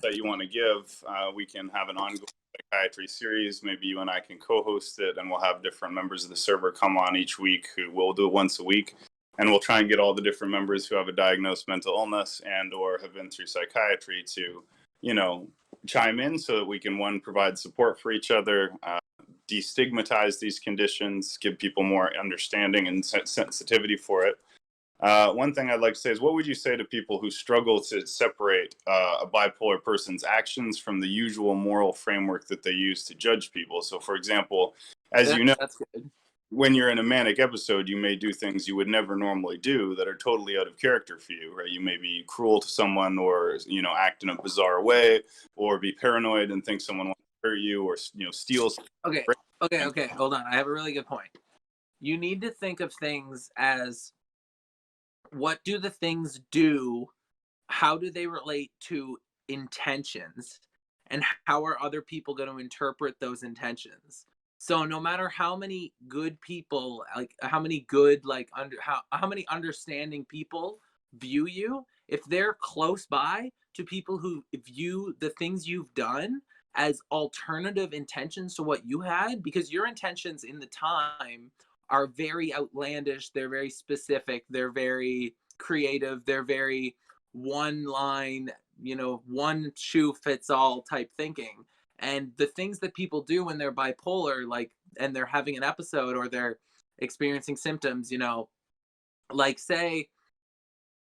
S1: that you want to give, we can have an ongoing psychiatry series. Maybe you and I can co-host it, and we'll have different members of the server come on each week who will do it once a week. And we'll try and get all the different members who have a diagnosed mental illness and or have been through psychiatry to, you know, chime in so that we can, one, provide support for each other, destigmatize these conditions, give people more understanding and sensitivity for it. One thing I'd like to say is, what would you say to people who struggle to separate a bipolar person's actions from the usual moral framework that they use to judge people? So, for example, as you know,
S2: that's good.
S1: When you're in a manic episode, you may do things you would never normally do that are totally out of character for you, right? You may be cruel to someone, or, you know, act in a bizarre way, or be paranoid and think someone wants to hurt you, or, you know, steal.
S2: Okay. Hold on. I have a really good point. You need to think of things as, what do the things do? How do they relate to intentions? And how are other people going to interpret those intentions? So no matter how many good people, like how many good, like how many understanding people view you, if they're close by to people who view the things you've done as alternative intentions to what you had, because your intentions in the time are very outlandish, they're very specific, they're very creative, they're very one line, you know, one shoe fits all type thinking. And the things that people do when they're bipolar, like, and they're having an episode or they're experiencing symptoms, you know, like say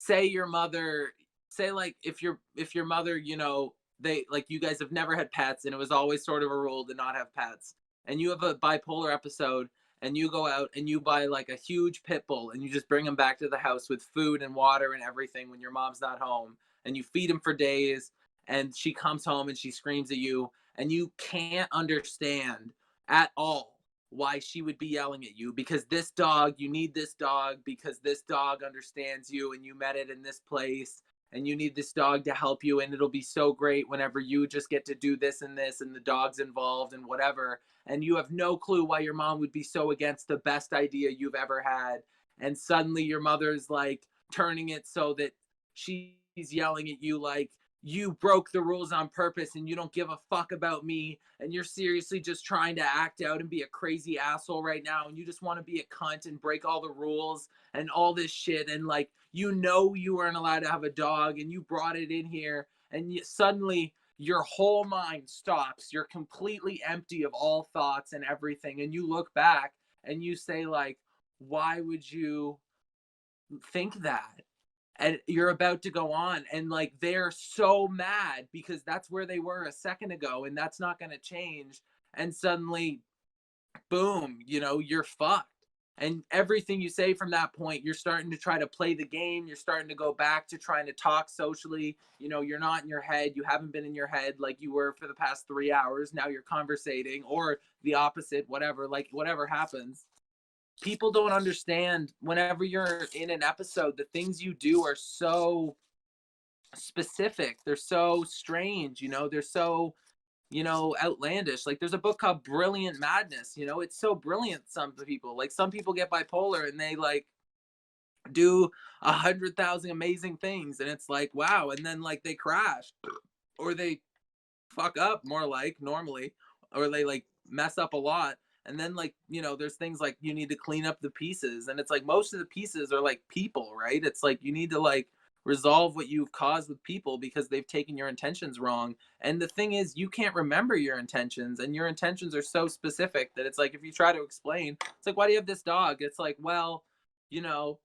S2: your mother, say like if your mother, you know, they, like, you guys have never had pets and it was always sort of a rule to not have pets, and you have a bipolar episode and you go out and you buy like a huge pit bull and you just bring him back to the house with food and water and everything when your mom's not home, and you feed him for days, and she comes home and she screams at you, and you can't understand at all why she would be yelling at you, because this dog, you need this dog because this dog understands you and you met it in this place, and you need this dog to help you, and it'll be so great whenever you just get to do this and this and the dog's involved and whatever. And you have no clue why your mom would be so against the best idea you've ever had. And suddenly your mother's like turning it so that she's yelling at you like, you broke the rules on purpose and you don't give a fuck about me and you're seriously just trying to act out and be a crazy asshole right now and you just want to be a cunt and break all the rules and all this shit and like you weren't allowed to have a dog and you brought it in here and suddenly your whole mind stops. You're completely empty of all thoughts and everything and you look back and you say like, why would you think that? And you're about to go on and like they're so mad because that's where they were a second ago and that's not going to change, and suddenly boom, you're fucked. And everything you say from that point, you're starting to try to play the game, you're starting to go back to trying to talk socially. You're not in your head, you haven't been in your head like you were for the past 3 hours. Now you're conversating, or the opposite, whatever, like whatever happens. People don't understand whenever you're in an episode, the things you do are so specific. They're so strange, they're so, outlandish. Like there's a book called Brilliant Madness, it's so brilliant. Some people, like some people get bipolar and they like do 100,000 amazing things. And it's like, wow. And then like they crash or they fuck up more like normally, or they like mess up a lot. And then like, there's things like you need to clean up the pieces. And it's like most of the pieces are like people, right? It's like you need to like resolve what you've caused with people because they've taken your intentions wrong. And the thing is, you can't remember your intentions, and your intentions are so specific that it's like if you try to explain, it's like, why do you have this dog? It's like, well, you know,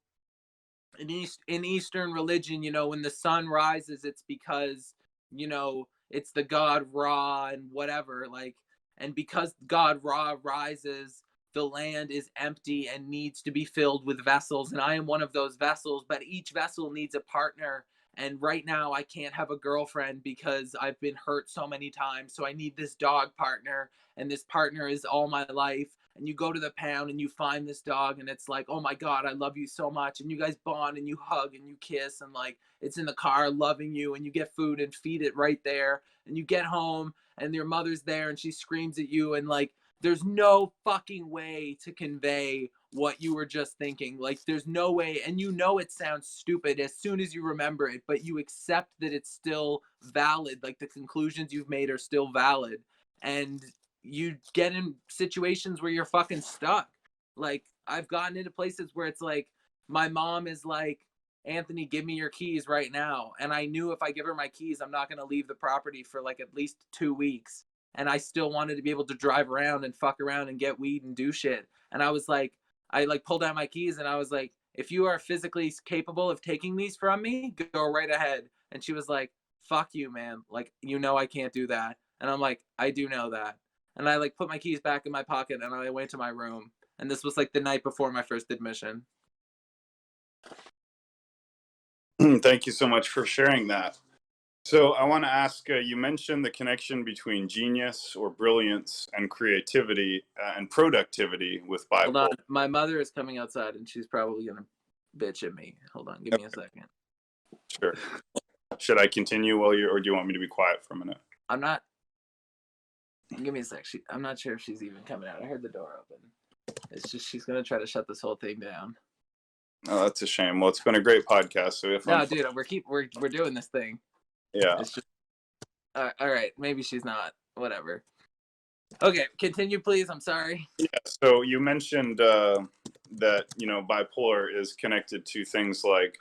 S2: in Eastern religion, when the sun rises, it's because, it's the god Ra and whatever, like, and because God Ra rises, the land is empty and needs to be filled with vessels. And I am one of those vessels, but each vessel needs a partner. And right now I can't have a girlfriend because I've been hurt so many times. So I need this dog partner, and this partner is all my life. And you go to the pound and you find this dog and it's like, oh my God, I love you so much. And you guys bond and you hug and you kiss and like it's in the car loving you, and you get food and feed it right there. And you get home and your mother's there and she screams at you, and like there's no fucking way to convey what you were just thinking. Like there's no way, and it sounds stupid as soon as you remember it, but you accept that it's still valid. Like the conclusions you've made are still valid. And you get in situations where you're fucking stuck. Like I've gotten into places where it's like my mom is like, Anthony, give me your keys right now. And I knew if I give her my keys, I'm not going to leave the property for like at least 2 weeks. And I still wanted to be able to drive around and fuck around and get weed and do shit. And I was like, I like pulled out my keys and I was like, if you are physically capable of taking these from me, go right ahead. And she was like, fuck you, man. Like, I can't do that. And I'm like, I do know that. And I like put my keys back in my pocket and I went to my room. And this was like the night before my first admission.
S1: Thank you so much for sharing that. So I want to ask, you mentioned the connection between genius or brilliance and creativity and productivity with bipolar.
S2: Hold on. My mother is coming outside and she's probably going to bitch at me. Hold on. Give me a second.
S1: Sure. Should I continue or do you want me to be quiet for a minute?
S2: I'm not. Give me a sec. I'm not sure if she's even coming out. I heard the door open. It's just she's going to try to shut this whole thing down.
S1: Oh, that's a shame. Well, it's been a great podcast. So if
S2: dude, we're doing this thing.
S1: Yeah.
S2: It's just all right. Maybe she's not. Whatever. Okay, continue, please. I'm sorry.
S1: Yeah. So you mentioned that bipolar is connected to things like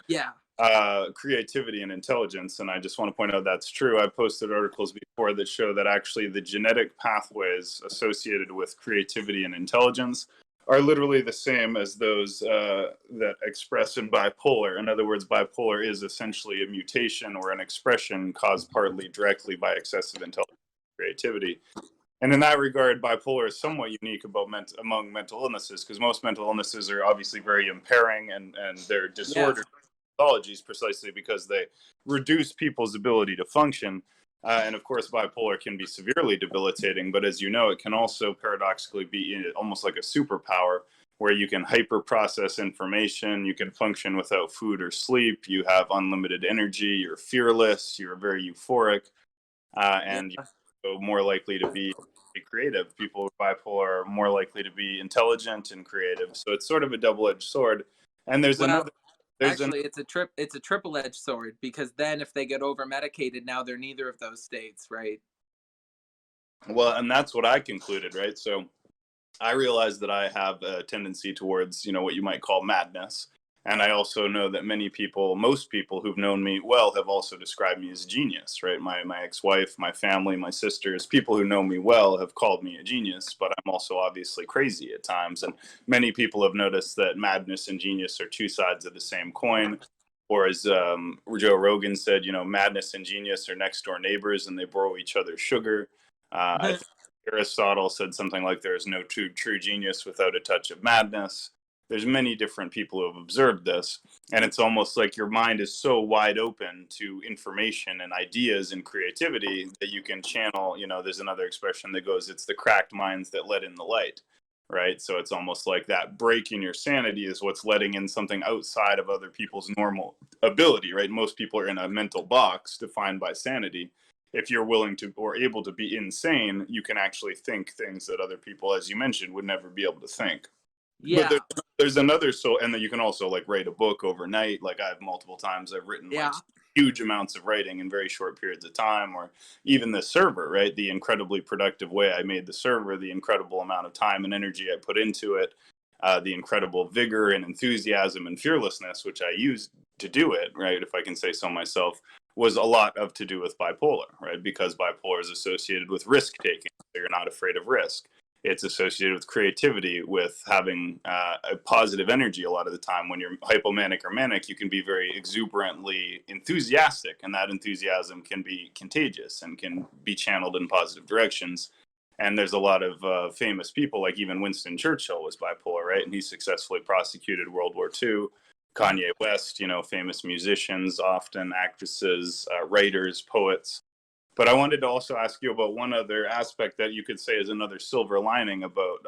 S1: creativity and intelligence, and I just want to point out that's true. I posted articles before that show that actually the genetic pathways associated with creativity and intelligence are literally the same as those that express in bipolar. In other words, bipolar is essentially a mutation or an expression caused partly directly by excessive intelligence and creativity. And in that regard, bipolar is somewhat unique among mental illnesses, because most mental illnesses are obviously very impairing and they're disordered pathologies precisely because they reduce people's ability to function. And of course, bipolar can be severely debilitating, but as you know, it can also paradoxically be almost like a superpower where you can hyper process information, you can function without food or sleep, you have unlimited energy, you're fearless, you're very euphoric, and you're more likely to be creative. People with bipolar are more likely to be intelligent and creative. So it's sort of a double-edged sword. And there's another There's an
S2: Actually, it's a triple-edged sword, because then if they get over medicated, now they're neither of those states, right?
S1: Well, and that's what I concluded, right? So I realize that I have a tendency towards, what you might call madness. And I also know that many people, most people who've known me well, have also described me as genius, right? My ex-wife, my family, my sisters, people who know me well have called me a genius, but I'm also obviously crazy at times. And many people have noticed that madness and genius are two sides of the same coin. Or as Joe Rogan said, madness and genius are next door neighbors and they borrow each other's sugar. I think Aristotle said something like there is no true genius without a touch of madness. There's many different people who have observed this, and it's almost like your mind is so wide open to information and ideas and creativity that you can channel. There's another expression that goes, it's the cracked minds that let in the light, right? So it's almost like that break in your sanity is what's letting in something outside of other people's normal ability, right? Most people are in a mental box defined by sanity. If you're willing to or able to be insane, you can actually think things that other people, as you mentioned, would never be able to think. But
S2: Yeah,
S1: there's another, and then you can also like write a book overnight. Like I've multiple times I've written like
S2: yeah,
S1: huge amounts of writing in very short periods of time, or even the server, right? The incredibly productive way I made the server, the incredible amount of time and energy I put into it, the incredible vigor and enthusiasm and fearlessness which I used to do it, right? If I can say so myself, was a lot of to do with bipolar, right? Because bipolar is associated with risk taking. So you're not afraid of risk. It's associated with creativity, with having a positive energy. A lot of the time, when you're hypomanic or manic, you can be very exuberantly enthusiastic, and that enthusiasm can be contagious and can be channeled in positive directions. And there's a lot of famous people, like even Winston Churchill was bipolar, right? And he successfully prosecuted World War II. Kanye West, famous musicians, often actresses, writers, poets. But I wanted to also ask you about one other aspect that you could say is another silver lining about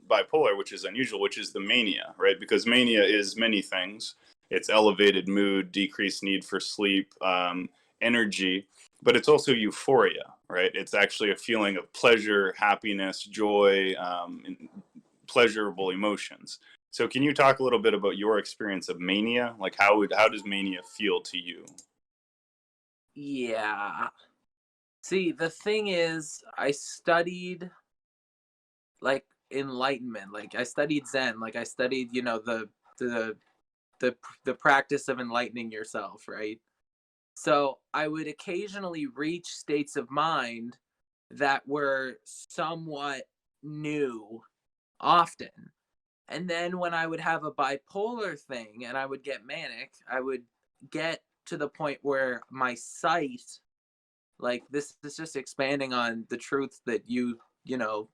S1: bipolar, which is unusual, which is the mania, right? Because mania is many things. It's elevated mood, decreased need for sleep, energy, but it's also euphoria, right? It's actually a feeling of pleasure, happiness, joy, and pleasurable emotions. So can you talk a little bit about your experience of mania? Like how does mania feel to you?
S2: yeah. See, the thing is, I studied like enlightenment, like I studied Zen, like I studied, the the the practice of enlightening yourself, right? So I would occasionally reach states of mind that were somewhat new often. And then when I would have a bipolar thing and I would get manic, I would get to the point where my sight, like this is just expanding on the truth that you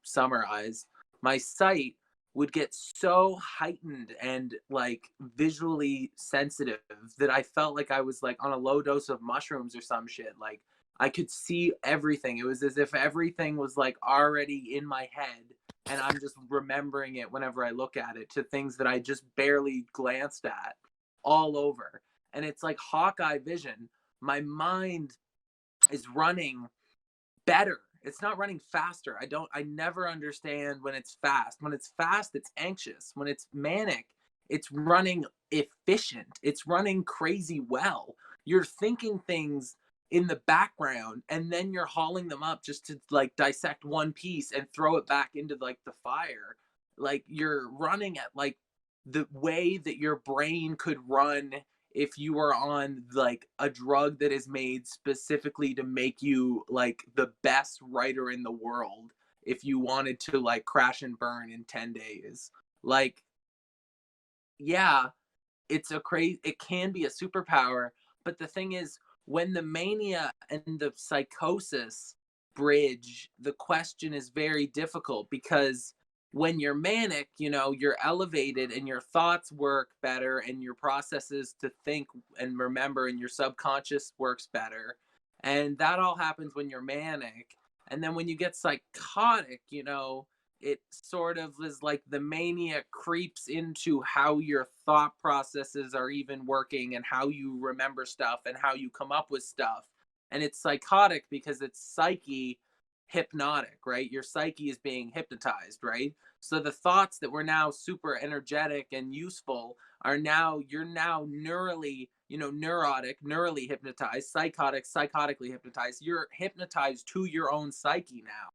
S2: summarize, my sight would get so heightened and like visually sensitive that I felt like I was like on a low dose of mushrooms or some shit. Like I could see everything. It was as if everything was like already in my head and I'm just remembering it whenever I look at it, to things that I just barely glanced at all over. And it's like Hawkeye vision. My mind is running better. It's not running faster. I never understand when it's fast. When it's fast, it's anxious. When it's manic, it's running efficient. It's running crazy well. You're thinking things in the background and then you're hauling them up just to like dissect one piece and throw it back into like the fire. Like you're running at like the way that your brain could run if you were on like a drug that is made specifically to make you like the best writer in the world, if you wanted to like crash and burn in 10 days. Like, yeah, it can be a superpower, but the thing is, when the mania and the psychosis bridge, the question is very difficult, because when you're manic, you're elevated and your thoughts work better and your processes to think and remember and your subconscious works better. And that all happens when you're manic. And then when you get psychotic, it sort of is like the mania creeps into how your thought processes are even working and how you remember stuff and how you come up with stuff. And it's psychotic because it's psyche hypnotic, right? Your psyche is being hypnotized, right? So the thoughts that were now super energetic and useful are now, you're now neurally, neurally hypnotized, psychotically hypnotized. You're hypnotized to your own psyche now.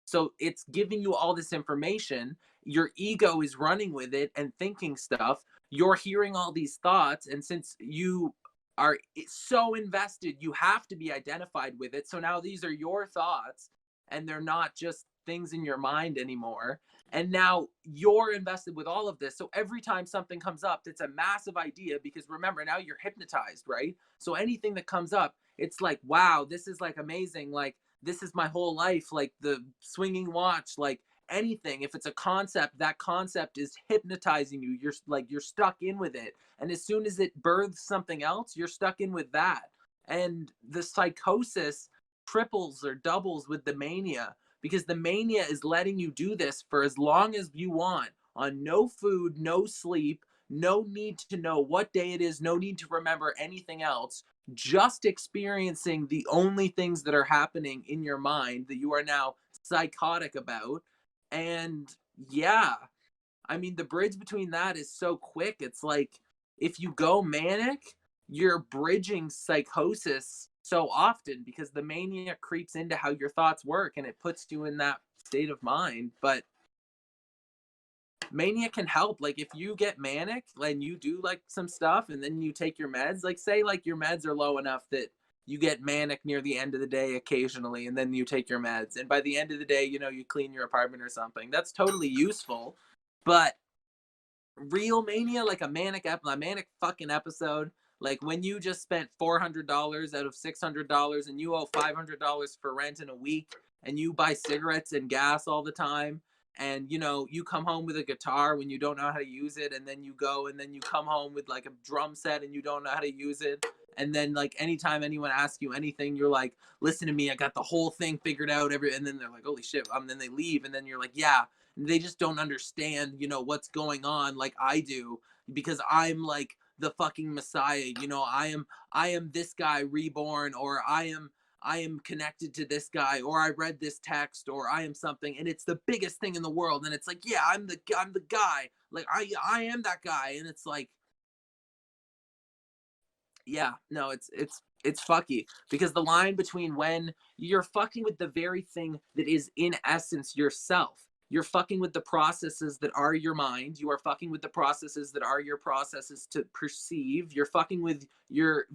S2: So it's giving you all this information. Your ego is running with it and thinking stuff. You're hearing all these thoughts. And since you are so invested, you have to be identified with it. So now these are your thoughts and they're not just things in your mind anymore. And now you're invested with all of this. So every time something comes up, that's a massive idea, because remember, now you're hypnotized, right? So anything that comes up, it's like, wow, this is like amazing. Like, this is my whole life. Like the swinging watch, like anything. If it's a concept, that concept is hypnotizing you. You're like, you're stuck in with it. And as soon as it births something else, you're stuck in with that. And the psychosis triples or doubles with the mania, because the mania is letting you do this for as long as you want, on no food, no sleep, no need to know what day it is, no need to remember anything else, just experiencing the only things that are happening in your mind that you are now psychotic about. And yeah, I mean, the bridge between that is so quick. It's like, if you go manic, you're bridging psychosis so often, because the mania creeps into how your thoughts work and it puts you in that state of mind. But mania can help. Like if you get manic and you do like some stuff and then you take your meds, like say like your meds are low enough that you get manic near the end of the day occasionally, and then you take your meds, and by the end of the day, you clean your apartment or something. That's totally useful. But real mania, like a manic fucking episode, like when you just spent $400 out of $600 and you owe $500 for rent in a week, and you buy cigarettes and gas all the time, and you come home with a guitar when you don't know how to use it, and then you go and then you come home with like a drum set and you don't know how to use it, and then like anytime anyone asks you anything, you're like, listen to me, I got the whole thing figured out, and then they're like, holy shit, then they leave, and then you're like, yeah, they just don't understand, what's going on like I do, because I'm like the fucking messiah. I am this guy reborn, or I am connected to this guy, or I read this text, or I am something, and it's the biggest thing in the world, and it's like, yeah, I'm the guy, like I am that guy, and it's like, yeah, no, it's fucky, because the line between when you're fucking with the very thing that is in essence yourself, you're fucking with the processes that are your mind, you are fucking with the processes that are your processes to perceive, you're fucking with your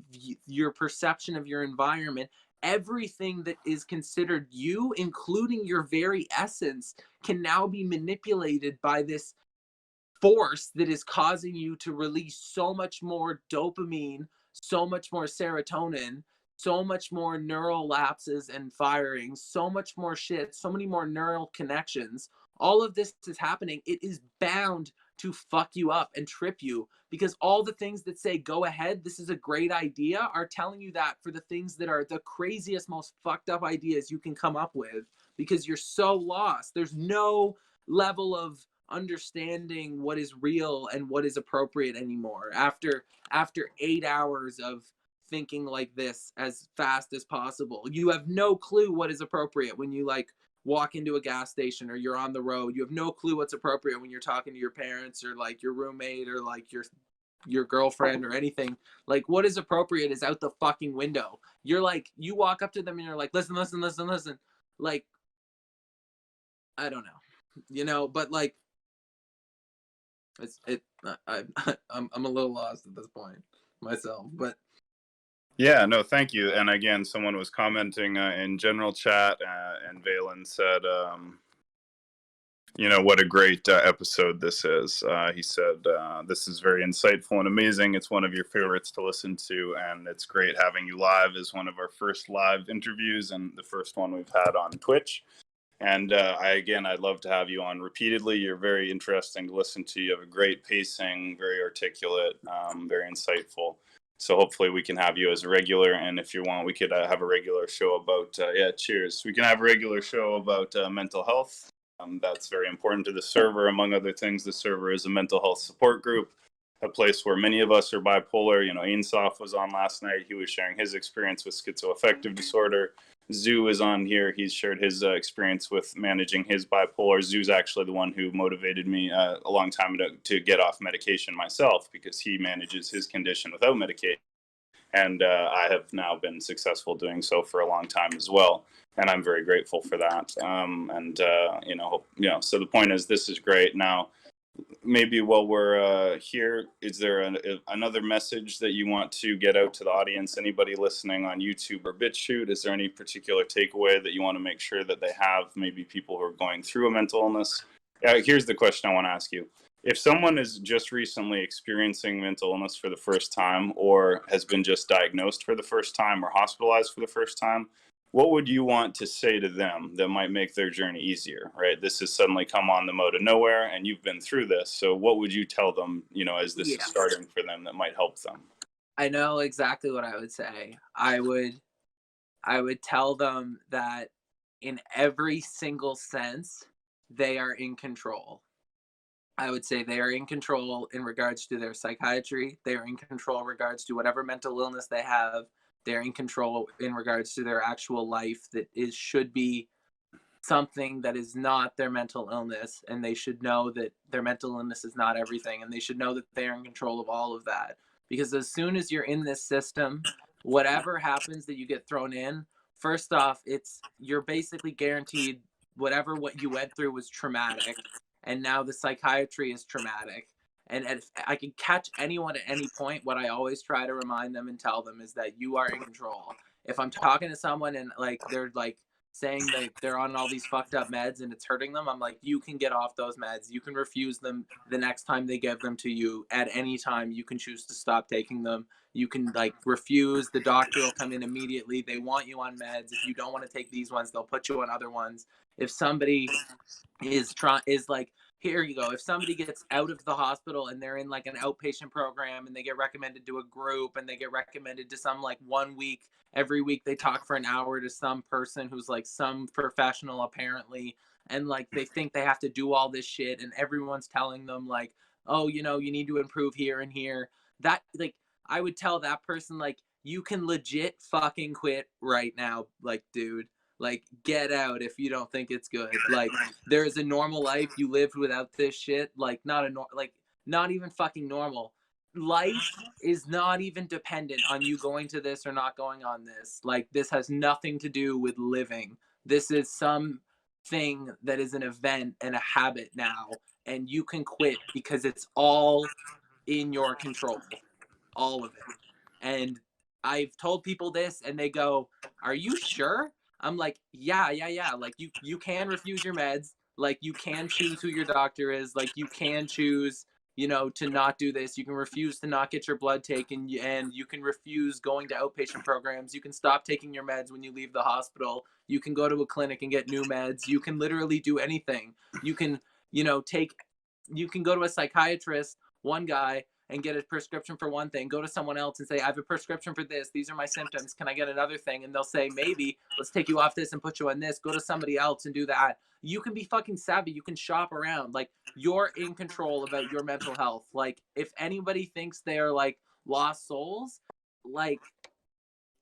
S2: perception of your environment. Everything that is considered you, including your very essence, can now be manipulated by this force that is causing you to release so much more dopamine, so much more serotonin, so much more neural lapses and firing, so much more shit, so many more neural connections. All of this is happening. It is bound to fuck you up and trip you, because all the things that say go ahead, this is a great idea, are telling you that for the things that are the craziest, most fucked up ideas you can come up with, because you're so lost. There's no level of understanding what is real and what is appropriate anymore after 8 hours of thinking like this as fast as possible. You have no clue what is appropriate when you like walk into a gas station or you're on the road. You have no clue what's appropriate when you're talking to your parents or like your roommate or like your girlfriend or anything. Like what is appropriate is out the fucking window. You're like, you walk up to them and you're like, listen, listen, listen, listen. Like, I don't know, but like, I'm a little lost at this point myself, but
S1: Yeah, no, thank you. And again, someone was commenting in general chat, and Valen said, what a great episode this is. He said, this is very insightful and amazing. It's one of your favorites to listen to, and it's great having you live as one of our first live interviews and the first one we've had on Twitch. And I'd love to have you on repeatedly. You're very interesting to listen to. You have a great pacing, very articulate, very insightful. So hopefully we can have you as a regular. And if you want, we could have a regular show about, cheers. We can have a regular show about mental health. That's very important to the server. Among other things, the server is a mental health support group, a place where many of us are bipolar. Ainsof was on last night. He was sharing his experience with schizoaffective disorder. Zoo is on here. He's shared his experience with managing his bipolar. Zoo's actually the one who motivated me a long time to get off medication myself, because he manages his condition without medication. And I have now been successful doing so for a long time as well, and I'm very grateful for that. So the point is, this is great. Now, maybe while we're here, is there another message that you want to get out to the audience? Anybody listening on YouTube or BitChute, is there any particular takeaway that you want to make sure that they have? Maybe people who are going through a mental illness. Here's the question I want to ask you. If someone is just recently experiencing mental illness for the first time, or has been just diagnosed for the first time, or hospitalized for the first time, what would you want to say to them that might make their journey easier, right? This has suddenly come on them out of nowhere, and you've been through this. So what would you tell them, as this is starting for them, that might help them?
S2: I know exactly what I would say. I would tell them that in every single sense, they are in control. I would say they are in control in regards to their psychiatry. They are in control in regards to whatever mental illness they have. They're in control in regards to their actual life, that should be something that is not their mental illness. And they should know that their mental illness is not everything. And they should know that they're in control of all of that. Because as soon as you're in this system, whatever happens that you get thrown in, first off, you're basically guaranteed what you went through was traumatic. And now the psychiatry is traumatic. And if I can catch anyone at any point, what I always try to remind them and tell them is that you are in control. If I'm talking to someone and they're saying that they're on all these fucked up meds and it's hurting them, I'm like, you can get off those meds. You can refuse them the next time they give them to you. At any time, you can choose to stop taking them. You can refuse. The doctor will come in immediately. They want you on meds. If you don't want to take these ones, they'll put you on other ones. If somebody here you go. If somebody gets out of the hospital and they're in an outpatient program and they get recommended to a group and they get recommended to some 1 week, every week they talk for an hour to some person who's some professional apparently, and they think they have to do all this shit, and everyone's telling them oh, you need to improve here and here. That I would tell that person you can legit fucking quit right now, dude. Get out if you don't think it's good. There is a normal life you lived without this shit. Not even fucking normal. Life is not even dependent on you going to this or not going on this. This has nothing to do with living. This is something that is an event and a habit now, and you can quit because it's all in your control. All of it. And I've told people this and they go, "Are you sure?" I'm like, yeah. You can refuse your meds. You can choose who your doctor is. You can choose, to not do this. You can refuse to not get your blood taken, and you can refuse going to outpatient programs. You can stop taking your meds when you leave the hospital. You can go to a clinic and get new meds. You can literally do anything. You can, you can go to a psychiatrist, one guy, and get a prescription for one thing, go to someone else and say, I have a prescription for this. These are my symptoms. Can I get another thing? And they'll say, maybe, let's take you off this and put you on this. Go to somebody else and do that. You can be fucking savvy. You can shop around. You're in control about your mental health. If anybody thinks they're lost souls,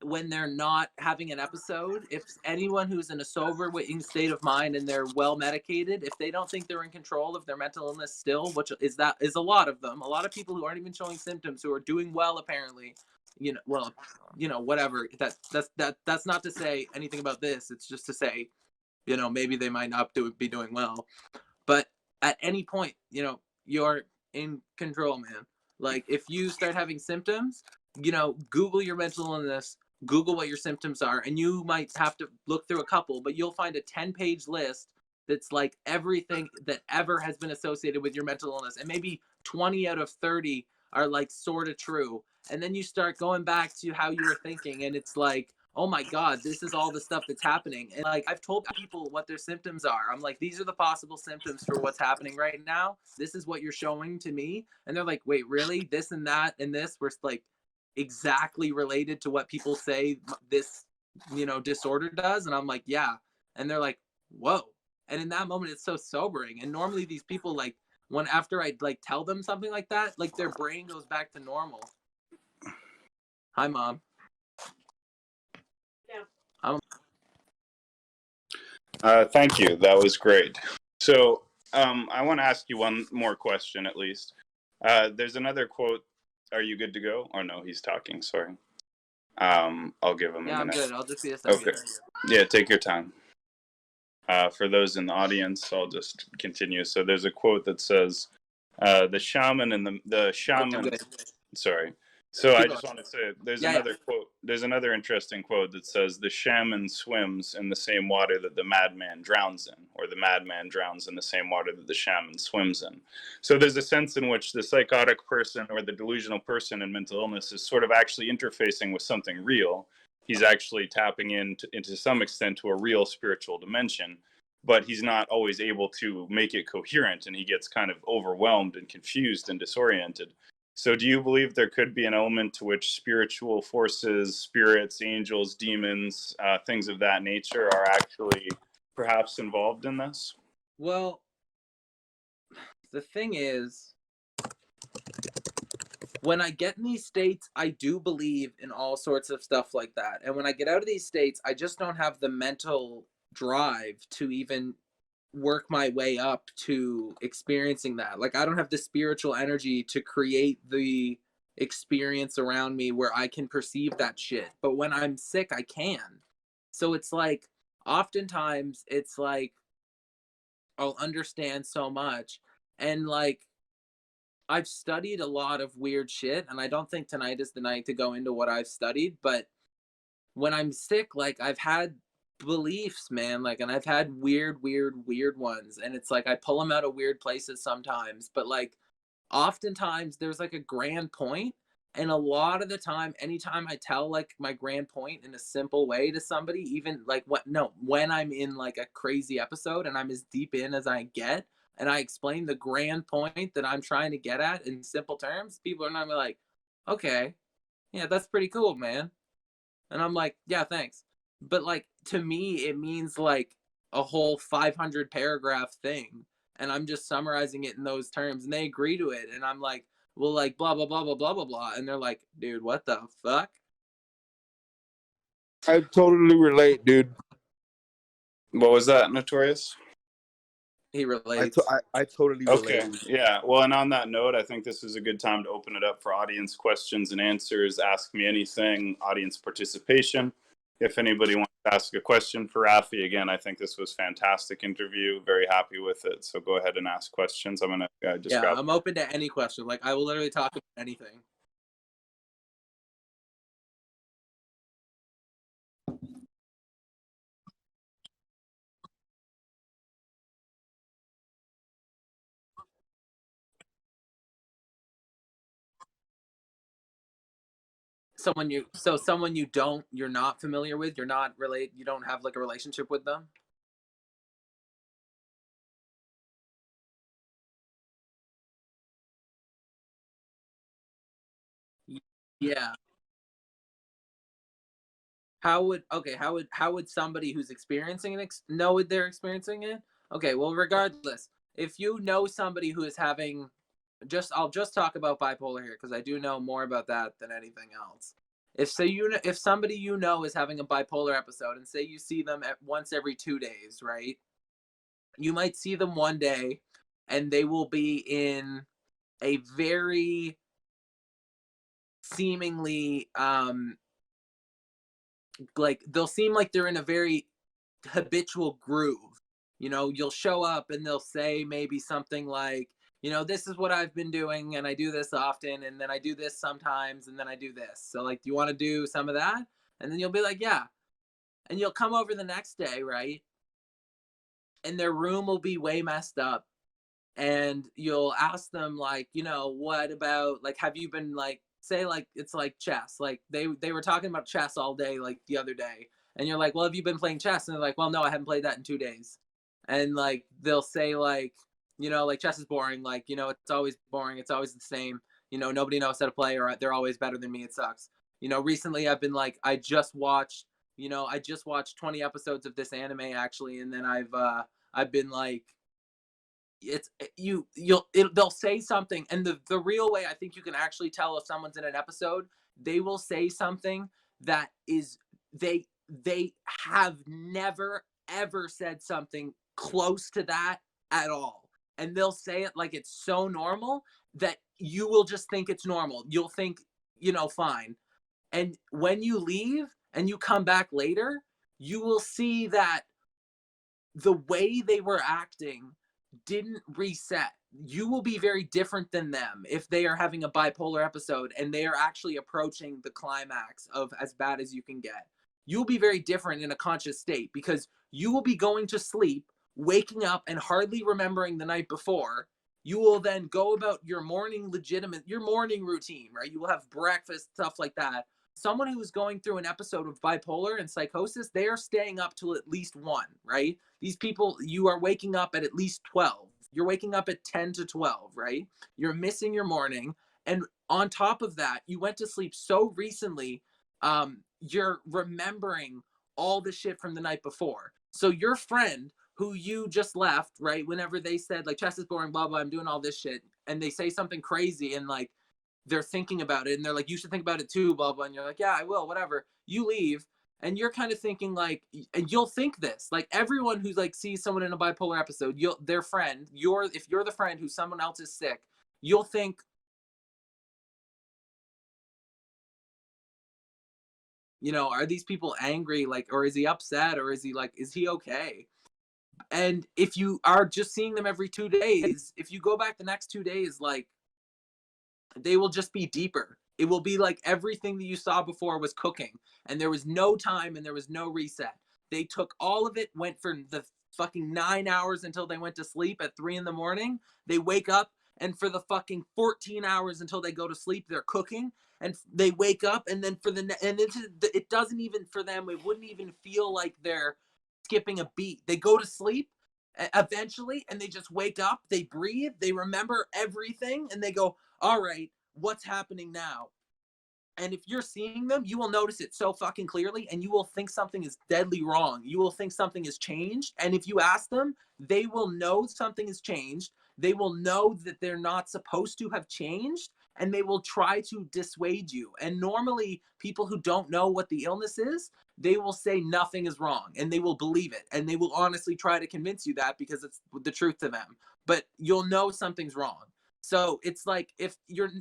S2: when they're not having an episode, if anyone who's in a sober state of mind and they're well medicated, if they don't think they're in control of their mental illness still, which is a lot of them, a lot of people who aren't even showing symptoms, who are doing well apparently, whatever. That's not to say anything about this. It's just to say, maybe they might not be doing well, but at any point, you're in control, man. If you start having symptoms, Google your mental illness, Google what your symptoms are, and you might have to look through a couple, but you'll find a 10-page list that's everything that ever has been associated with your mental illness, and maybe 20 out of 30 are sort of true. And then you start going back to how you were thinking, and it's oh my God, this is all the stuff that's happening. And I've told people what their symptoms are. I'm these are the possible symptoms for what's happening right now. This is what you're showing to me. And they're wait, really? This and that and this were exactly related to what people say this disorder does? And I'm yeah. And they're whoa. And in that moment, it's so sobering. And normally these people when after I tell them something like that, their brain goes back to normal. Hi, Mom. Yeah.
S1: Thank you. That was great. So I want to ask you one more question at least. There's another quote. Are you good to go? Oh, no, he's talking. Sorry. I'll give him a
S2: Yeah, I'm
S1: minute.
S2: good. I'll just be a
S1: Okay.
S2: second.
S1: Yeah, take your time. For those in the audience, I'll just continue. So there's a quote that says, "The shaman and the
S2: Okay, I'm
S1: shaman."
S2: good.
S1: Sorry. So I
S2: Keep
S1: just
S2: going.
S1: want to say there's
S2: Yeah,
S1: another quote. There's another interesting quote that says, "The shaman swims in the same water that the madman drowns in, or the madman drowns in the same water that the shaman swims in." So there's a sense in which the psychotic person or the delusional person in mental illness is sort of actually interfacing with something real. He's actually tapping into some extent to a real spiritual dimension, but he's not always able to make it coherent, and he gets kind of overwhelmed and confused and disoriented. So, do you believe there could be an element to which spiritual forces, spirits, angels, demons, things of that nature are actually perhaps involved in this?
S2: Well, the thing is, when I get in these states, I do believe in all sorts of stuff like that. And when I get out of these states, I just don't have the mental drive to even work my way up to experiencing that. Like, I don't have the spiritual energy to create the experience around me where I can perceive that shit. But when I'm sick, I can. So it's like, oftentimes, it's like, I'll understand so much. And like, I've studied a lot of weird shit, and I don't think tonight is the night to go into what I've studied, but when I'm sick, like I've had beliefs, man, like, and I've had weird ones, and it's like I pull them out of weird places sometimes, but like oftentimes there's like a grand point, and a lot of the time, anytime I tell like my grand point in a simple way to somebody, even like when I'm in like a crazy episode and I'm as deep in as I get, and I explain the grand point that I'm trying to get at in simple terms, people are not like, okay, yeah, that's pretty cool, man. And I'm like, yeah, thanks. But like to me, it means like a whole 500 paragraph thing. And I'm just summarizing it in those terms. And they agree to it. And I'm like, well, like blah, blah, blah, blah, blah, blah, blah. And they're like, dude, what the fuck?
S3: I totally relate, dude.
S1: What was that, Notorious?
S2: He relates.
S3: I totally
S1: Okay,
S3: relate.
S1: yeah. Well, and on that note, I think this is a good time to open it up for audience questions and answers. Ask me anything, audience participation. If anybody wants to ask a question for Raphie, again, I think this was fantastic interview. Very happy with it. So go ahead and ask questions. I'm gonna just
S2: Yeah,
S1: grab.
S2: I'm open to any question. Like I will literally talk about anything. Someone you're not familiar with, you don't have like a relationship with them. Yeah. How would somebody who's experiencing know they're experiencing it? Okay, well, regardless, if you know somebody who is having, I'll just talk about bipolar here because I do know more about that than anything else. If somebody you know is having a bipolar episode, and say you see them once every 2 days, right? You might see them one day, and they will be in a very seemingly like they'll seem like they're in a very habitual groove. You'll show up and they'll say maybe something like, this is what I've been doing and I do this often and then I do this sometimes and then I do this. So like, do you want to do some of that? And then you'll be like, yeah. And you'll come over the next day, right? And their room will be way messed up. And you'll ask them like, what about like, have you been like, say like it's like chess, like they were talking about chess all day like the other day, and you're like, well, have you been playing chess? And they're like, well, no, I haven't played that in 2 days. And like they'll say like, like chess is boring, like, it's always boring, it's always the same, nobody knows how to play, or they're always better than me, it sucks. Recently I've been like, I just watched 20 episodes of this anime actually, and then I've been like, they'll say something, and the real way I think you can actually tell if someone's in an episode, they will say something that is they have never ever said something close to that at all. And they'll say it like it's so normal that you will just think it's normal. You'll think, fine. And when you leave and you come back later, you will see that the way they were acting didn't reset. You will be very different than them if they are having a bipolar episode and they are actually approaching the climax of as bad as you can get. You'll be very different in a conscious state because you will be going to sleep, waking up and hardly remembering the night before. You will then go about your morning routine, right? You will have breakfast, stuff like that. Someone who is going through an episode of bipolar and psychosis, they are staying up till at least 1, right? These people, you are waking up at least 12. You're waking up at 10 to 12, right? You're missing your morning. And on top of that, you went to sleep so recently, you're remembering all the shit from the night before. So your friend who you just left, right? Whenever they said like, chess is boring, blah, blah, I'm doing all this shit. And they say something crazy and like, they're thinking about it and they're like, you should think about it too, blah, blah. And you're like, yeah, I will, whatever. You leave and you're kind of thinking like, and you'll think this, like everyone who's like sees someone in a bipolar episode, their friend, if you're the friend who someone else is sick, you'll think, are these people angry? Like, or is he upset? Or is he okay? And if you are just seeing them every 2 days, if you go back the next 2 days, like, they will just be deeper. It will be like everything that you saw before was cooking and there was no time and there was no reset. They took all of it, went for the fucking 9 hours until they went to sleep at 3 a.m. They wake up and for the fucking 14 hours until they go to sleep, they're cooking and they wake up and then it doesn't even for them, it wouldn't even feel like they're skipping a beat. They go to sleep eventually and they just wake up, they breathe, they remember everything and they go, all right, what's happening now? And if you're seeing them, you will notice it so fucking clearly and you will think something is deadly wrong. You will think something has changed. And if you ask them, they will know something has changed. They will know that they're not supposed to have changed and they will try to dissuade you. And normally people who don't know what the illness is, they will say nothing is wrong and they will believe it. And they will honestly try to convince you that because it's the truth to them. But you'll know something's wrong. So it's like if you're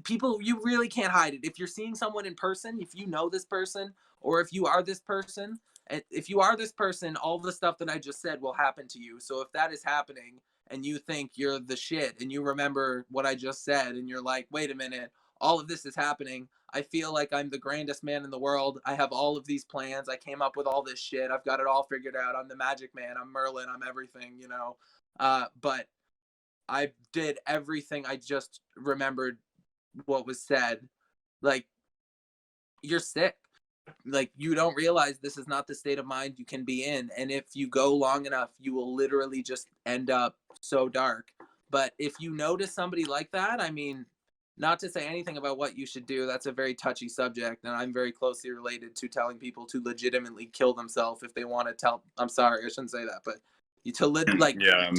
S2: people, you really can't hide it. If you're seeing someone in person, if you know this person, or if you are this person, all the stuff that I just said will happen to you. So if that is happening and you think you're the shit and you remember what I just said and you're like, wait a minute, all of this is happening. I feel like I'm the grandest man in the world. I have all of these plans. I came up with all this shit. I've got it all figured out. I'm the magic man. I'm Merlin. I'm everything, but I did everything. I just remembered what was said. Like, you're sick. Like, you don't realize this is not the state of mind you can be in. And if you go long enough, you will literally just end up so dark. But if you notice somebody like that, I mean, not to say anything about what you should do. That's a very touchy subject. And I'm very closely related to telling people to legitimately kill themselves if they want to tell. I'm sorry, I shouldn't say that, but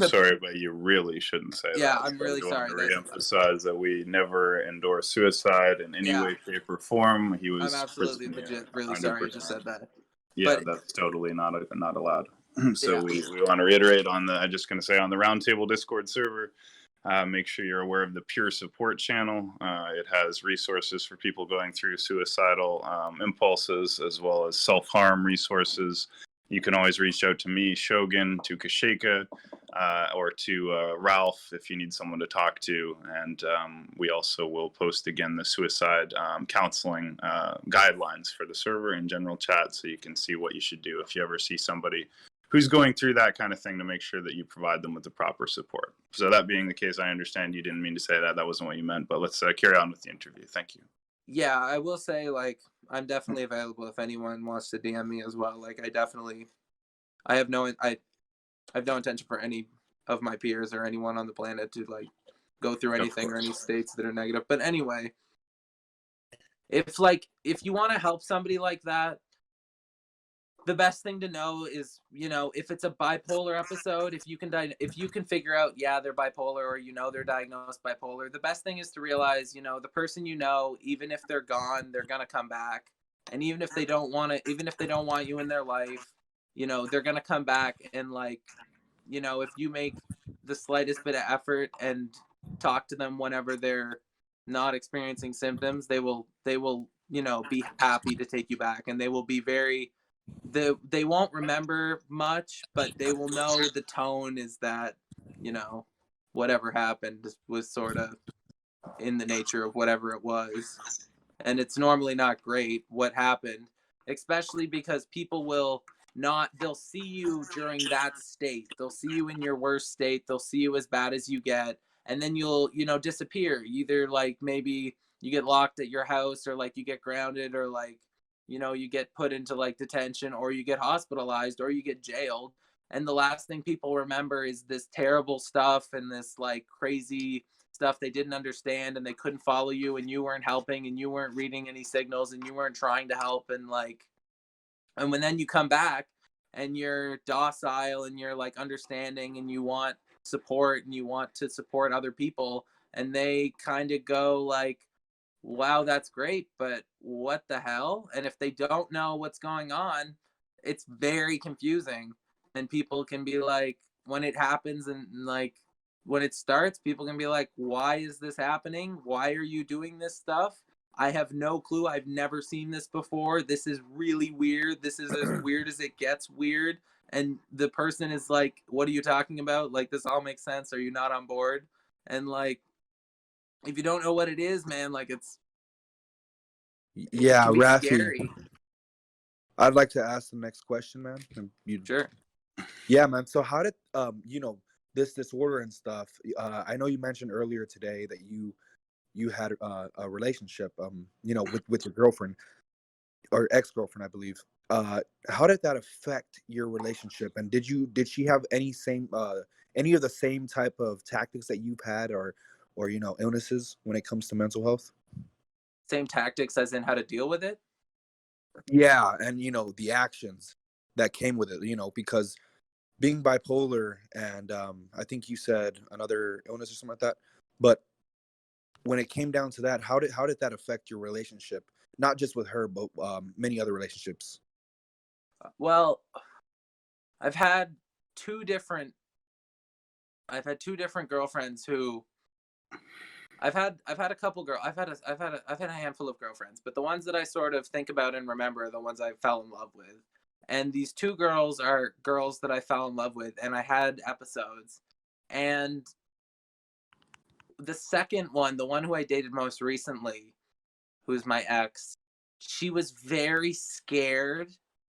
S1: sorry, but you really shouldn't say that.
S2: Yeah, I'm really sorry.
S1: I want to reemphasize that we never endorse suicide in any way, shape, or form. He was.
S2: I'm absolutely legit really 100%. Sorry I just said that.
S1: Yeah, but that's totally not allowed. So we want to reiterate on the Roundtable Discord server. Make sure you're aware of the peer support channel. It has resources for people going through suicidal impulses as well as self-harm resources. You can always reach out to me, Shogun, to Kashika, or to Ralph if you need someone to talk to. And we also will post again the suicide counseling guidelines for the server in general chat so you can see what you should do if you ever see somebody who's going through that kind of thing to make sure that you provide them with the proper support. So that being the case, I understand you didn't mean to say that. That wasn't what you meant, but let's carry on with the interview. Thank you.
S2: Yeah, I will say, like, I'm definitely available if anyone wants to DM me as well. Like, I have no intention for any of my peers or anyone on the planet to, like, go through anything or any states that are negative. But anyway, if you want to help somebody like that, the best thing to know is, if it's a bipolar episode, if you can figure out, yeah, they're bipolar or, they're diagnosed bipolar, the best thing is to realize, the person, even if they're gone, they're going to come back. And even if they don't want you in their life, you know, they're going to come back and like, you know, if you make the slightest bit of effort and talk to them whenever they're not experiencing symptoms, they will, you know, be happy to take you back, and they will be very they won't remember much, but they will know the tone is that, you know, whatever happened was sort of in the nature of whatever it was. And it's normally not great what happened, especially because people will not, they'll see you during that state. They'll see you in your worst state. They'll see you as bad as you get. And then you'll, you know, disappear. Either like maybe you get locked at your house, or like you get grounded, or like, you know, you get put into like detention, or you get hospitalized, or you get jailed. And the last thing people remember is this terrible stuff and this like crazy stuff they didn't understand, and they couldn't follow you, and you weren't helping, and you weren't reading any signals, and you weren't trying to help. And like, and when then you come back and you're docile and you're like understanding and you want support and you want to support other people, and they kind of go like, wow, that's great, but what the hell? And if they don't know what's going on, it's very confusing. And people can be like, when it happens and like when it starts, people can be like, why is this happening? Why are you doing this stuff? I have no clue. I've never seen this before. This is really weird. This is as weird as it gets weird. And the person is like, what are you talking about? Like, this all makes sense. Are you not on board? And like, if you don't know what it is, man, like it
S3: Yeah,
S2: can be
S3: Raphie.
S2: scary.
S3: I'd like to ask the next question, man.
S2: Sure.
S3: Yeah, man. So how did you know, this disorder and stuff? I know you mentioned earlier today that you had a relationship, you know, with your girlfriend or ex-girlfriend, I believe. How did that affect your relationship? And did she have any of the same type of tactics that you've had, or you know, illnesses when it comes to mental health?
S2: Same tactics as in how to deal with it?
S3: Yeah, and you know, the actions that came with it, you know, because being bipolar and I think you said another illness or something like that. But when it came down to that, how did that affect your relationship? Not just with her, but many other relationships.
S2: Well, I've had two different I've had two different girlfriends who I've had a couple girl I've had a handful of girlfriends, but the ones that I sort of think about and remember are the ones I fell in love with. And these two girls are girls that I fell in love with, and I had episodes. And the second one, the one who I dated most recently, who's my ex, she was very scared,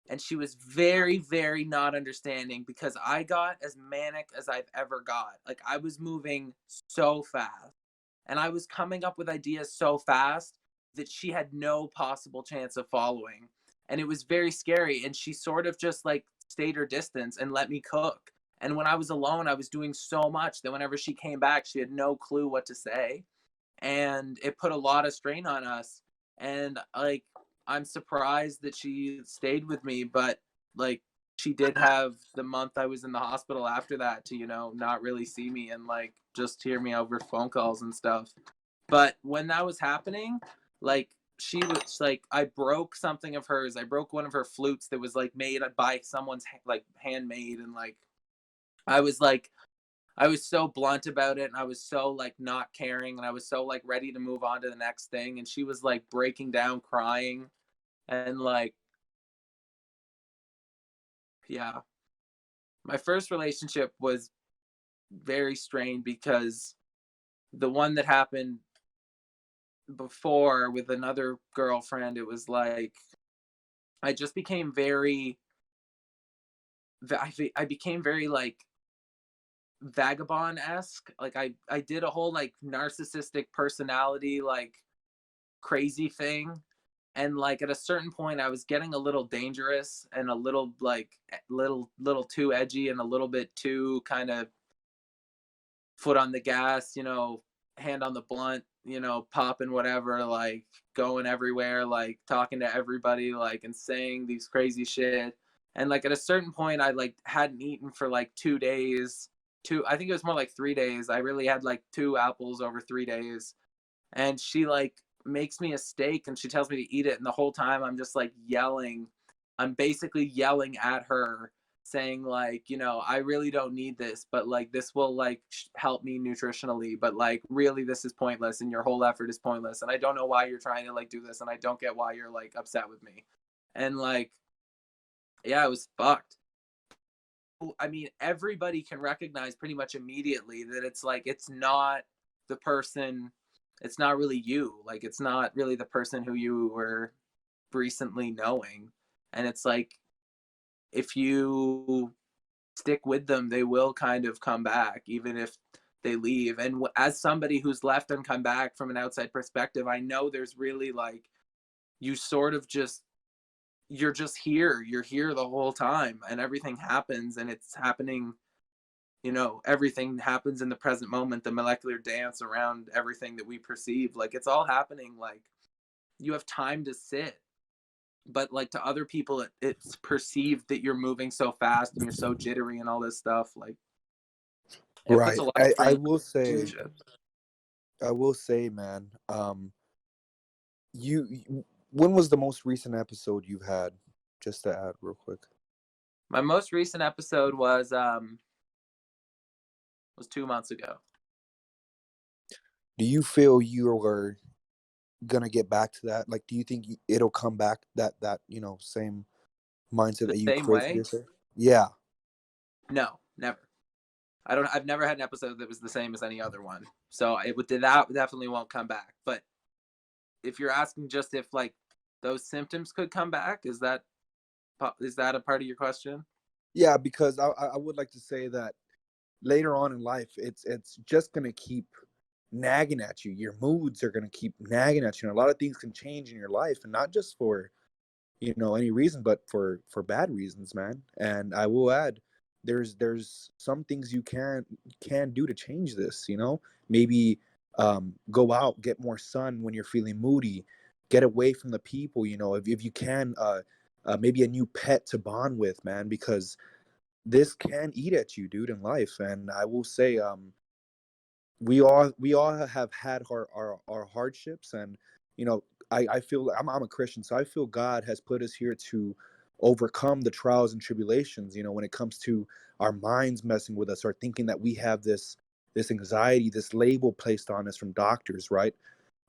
S2: and she was very, very not understanding because I got as manic as I've ever got. Like, I was moving so fast, and I was coming up with ideas so fast that she had no possible chance of following. And it was very scary. And she sort of just like stayed her distance and let me cook. And when I was alone, I was doing so much that whenever she came back, she had no clue what to say. And it put a lot of strain on us. And like, I'm surprised that she stayed with me, but like, she did have the month I was in the hospital after that to, you know, not really see me and like just hear me over phone calls and stuff. But when that was happening, like, she was like, I broke something of hers. I broke one of her flutes that was like made by someone's like handmade. And I was like, I was so blunt about it, and I was so like not caring, and I was so like ready to move on to the next thing. And she was like breaking down crying. And like, yeah, my first relationship was very strained because the one that happened before with another girlfriend, it was like I just became very I became very like vagabond-esque. Like I did a whole like narcissistic personality like crazy thing. And like at a certain point I was getting a little dangerous and a little like little too edgy and a little bit too kind of foot on the gas, you know, hand on the blunt, you know, popping whatever, like going everywhere, like talking to everybody, like and saying these crazy shit. And like at a certain point, I like hadn't eaten for like 2 days. I think it was more like 3 days. I really had like 2 apples over 3 days. And she like makes me a steak and she tells me to eat it. And the whole time I'm just like yelling I'm basically yelling at her saying like, you know, I really don't need this, but like this will like help me nutritionally, but like really this is pointless and your whole effort is pointless and I don't know why you're trying to like do this and I don't get why you're like upset with me. And like, yeah, it was fucked. I mean, everybody can recognize pretty much immediately that it's like it's not the person, it's not really you. Like it's not really the person who you were recently knowing. And it's like if you stick with them, they will kind of come back, even if they leave. And as somebody who's left and come back from an outside perspective, I know there's really like, you sort of just, you're just here. You're here the whole time and everything happens and it's happening, you know, everything happens in the present moment, the molecular dance around everything that we perceive. Like it's all happening. Like you have time to sit, but like to other people it's perceived that you're moving so fast and you're so jittery and all this stuff. Like it puts
S3: Right.
S2: a lot of strain
S3: I
S2: on
S3: will say,
S2: relationships.
S3: man, when was the most recent episode you've had? Just to add real quick.
S2: My most recent episode was 2 months ago.
S3: Do you feel you are gonna get back to that? Like, do you think it'll come back, that you know, same mindset
S2: The
S3: that you
S2: same
S3: create for
S2: way?
S3: yourself? Yeah.
S2: No, never. I've never had an episode that was the same as any other one. So that definitely won't come back. But if you're asking just if like those symptoms could come back, is that a part of your question?
S3: Yeah, because I would like to say that later on in life, it's just gonna keep nagging at you. Your moods are gonna keep nagging at you, and a lot of things can change in your life, and not just for, you know, any reason, but for bad reasons, man. And I will add, there's some things you can do to change this. You know, maybe go out, get more sun when you're feeling moody, get away from the people. You know, if you can, maybe a new pet to bond with, man, because this can eat at you, dude, in life. And I will say, we all have had our hardships, and you know, I feel I'm a Christian, so I feel God has put us here to overcome the trials and tribulations. You know, when it comes to our minds messing with us or thinking that we have this anxiety, this label placed on us from doctors, right?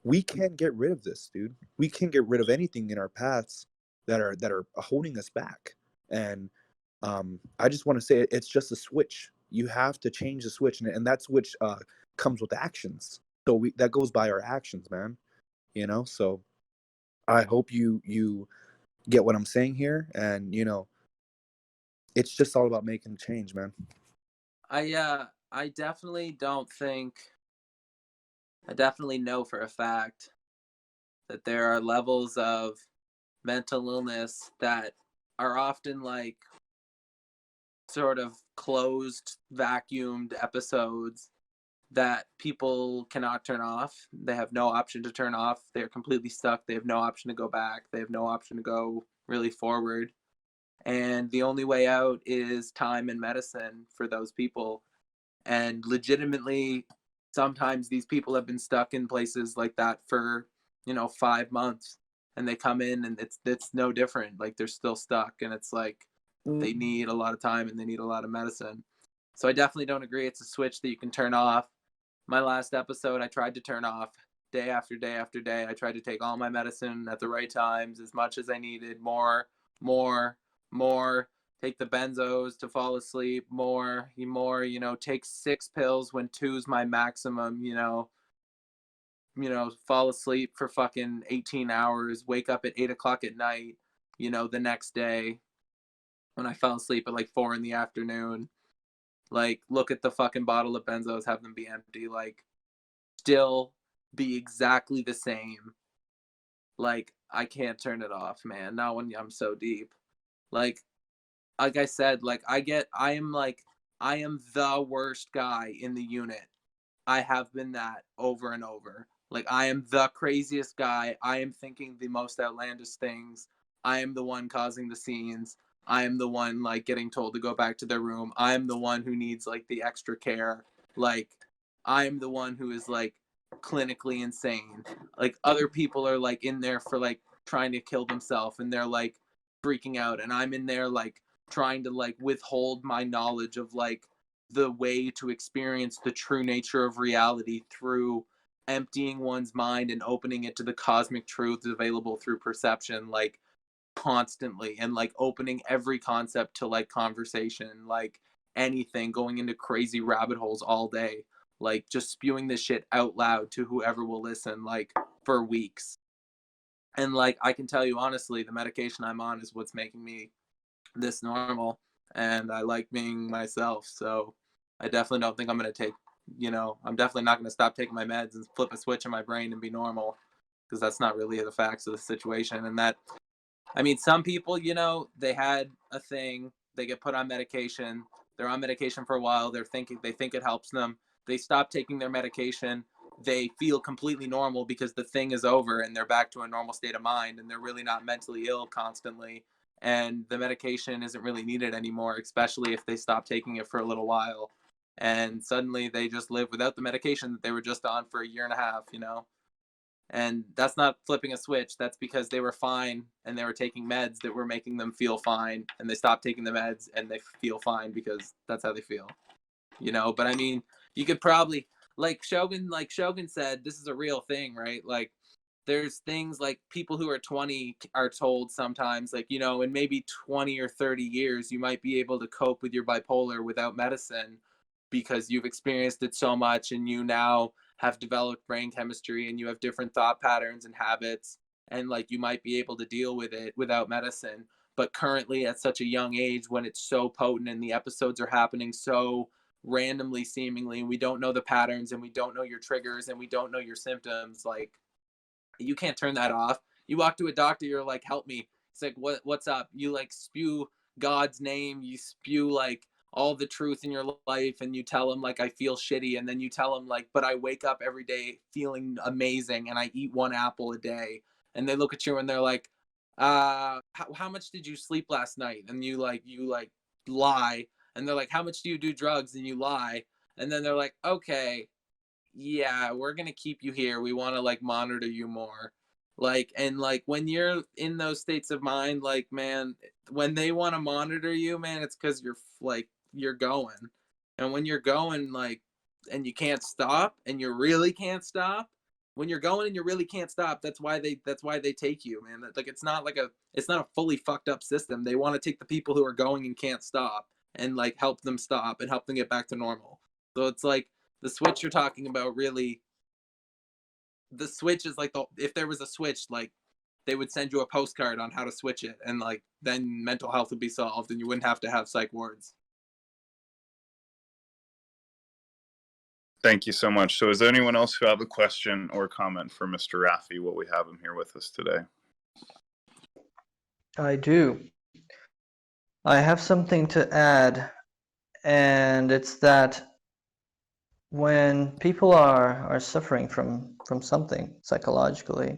S3: We can't get rid of this, dude. We can't get rid of anything in our paths that are holding us back. And I just want to say it's just a switch. You have to change the switch, and that switch comes with actions. So that goes by our actions, man. You know, so I hope you get what I'm saying here, and you know, it's just all about making a change, man.
S2: I definitely don't think, I definitely know for a fact that there are levels of mental illness that are often like sort of closed, vacuumed episodes that people cannot turn off. They have no option to turn off. They're completely stuck. They have no option to go back. They have no option to go really forward. And the only way out is time and medicine for those people. And legitimately, sometimes these people have been stuck in places like that for, you know, 5 months, and they come in and it's no different. Like they're still stuck, and it's like they need a lot of time and they need a lot of medicine. So I definitely don't agree it's a switch that you can turn off. My last episode, I tried to turn off day after day after day. I tried to take all my medicine at the right times, as much as I needed, more, more. Take the benzos to fall asleep, more, you know, take 6 pills when 2's my maximum, fall asleep for fucking 18 hours, wake up at 8 o'clock at night, the next day when I fell asleep at like 4 in the afternoon. Like, look at the fucking bottle of benzos, have them be empty, like, still be exactly the same. Like, I can't turn it off, man. Not when I'm so deep. Like I said, like I am the worst guy in the unit. I have been that over and over. Like I am the craziest guy. I am thinking the most outlandish things. I am the one causing the scenes. I am the one like getting told to go back to their room. I am the one who needs like the extra care. Like I am the one who is like clinically insane. Like other people are like in there for like trying to kill themselves, and they're like freaking out, and I'm in there like trying to like withhold my knowledge of like the way to experience the true nature of reality through emptying one's mind and opening it to the cosmic truths available through perception, like constantly, and like opening every concept to like conversation, like anything, going into crazy rabbit holes all day, like just spewing this shit out loud to whoever will listen, like for weeks. And like I can tell you honestly, the medication I'm on is what's making me this normal, and I like being myself. So I definitely don't think I'm going to take, I'm definitely not going to stop taking my meds and flip a switch in my brain and be normal, because that's not really the facts of the situation. And that, I mean, some people, they had a thing, they get put on medication, they're on medication for a while, they think it helps them, they stop taking their medication, they feel completely normal because the thing is over and they're back to a normal state of mind, and they're really not mentally ill constantly, and the medication isn't really needed anymore, especially if they stop taking it for a little while, and suddenly they just live without the medication that they were just on for a year and a half. And that's not flipping a switch. That's because they were fine and they were taking meds that were making them feel fine, and they stopped taking the meds and they feel fine because that's how they feel. But I mean, you could probably, like Shogun said, this is a real thing, right? Like there's things like people who are 20 are told sometimes, like, in maybe 20 or 30 years, you might be able to cope with your bipolar without medicine because you've experienced it so much, and you now have developed brain chemistry, and you have different thought patterns and habits, and like you might be able to deal with it without medicine. But currently at such a young age, when it's so potent and the episodes are happening so randomly seemingly, and we don't know the patterns, and we don't know your triggers, and we don't know your symptoms, like you can't turn that off. You walk to a doctor, you're like, help me. It's like, what's up? You like spew God's name, you spew like all the truth in your life, and you tell them like, I feel shitty, and then you tell them like, but I wake up every day feeling amazing, and I eat 1 apple a day. And they look at you and they're like, how much did you sleep last night? And you lie. And they're like, how much do you do drugs? And you lie. And then they're like, okay, yeah, we're gonna keep you here, we want to like monitor you more. Like, and like when you're in those states of mind, like, man, when they want to monitor you, man, it's because you're going. And when you're going, like, and you can't stop, and you really can't stop, when you're going and you really can't stop, that's why they take you, man. Like, it's not a fully fucked up system. They want to take the people who are going and can't stop and like help them stop and help them get back to normal. So it's like the switch you're talking about, really, the switch is like if there was a switch, like they would send you a postcard on how to switch it, and like then mental health would be solved and you wouldn't have to have psych wards.
S1: Thank you so much. So is there anyone else who have a question or comment for Mr. Raphie while we have him here with us today?
S4: I do. I have something to add, and it's that when people are suffering from something psychologically,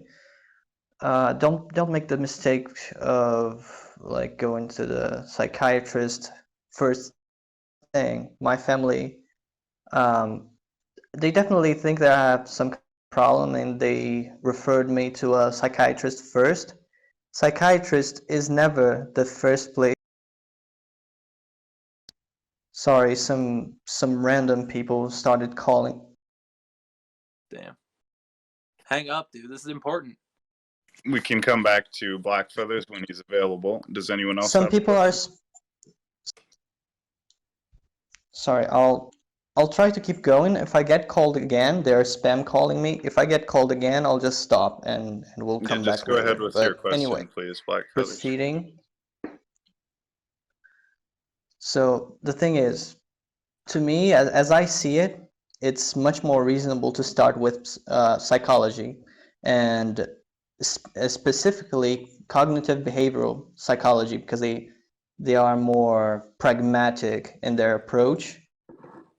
S4: don't make the mistake of like going to the psychiatrist first thing. My family, they definitely think that I have some problem, and they referred me to a psychiatrist first. Psychiatrist is never the first place. Sorry, some random people started calling.
S2: Damn. Hang up, dude. This is important.
S1: We can come back to Black Feathers when he's available. Does anyone else?
S4: Some people are. Sorry, I'll try to keep going. If I get called again, they're spam calling me. If I get called again, I'll just stop and we'll come back.
S1: Just go ahead with your question,
S4: anyway,
S1: please, Black Feathers.
S4: Proceeding. So the thing is, to me, as I see it, it's much more reasonable to start with psychology, and specifically cognitive behavioral psychology, because they are more pragmatic in their approach,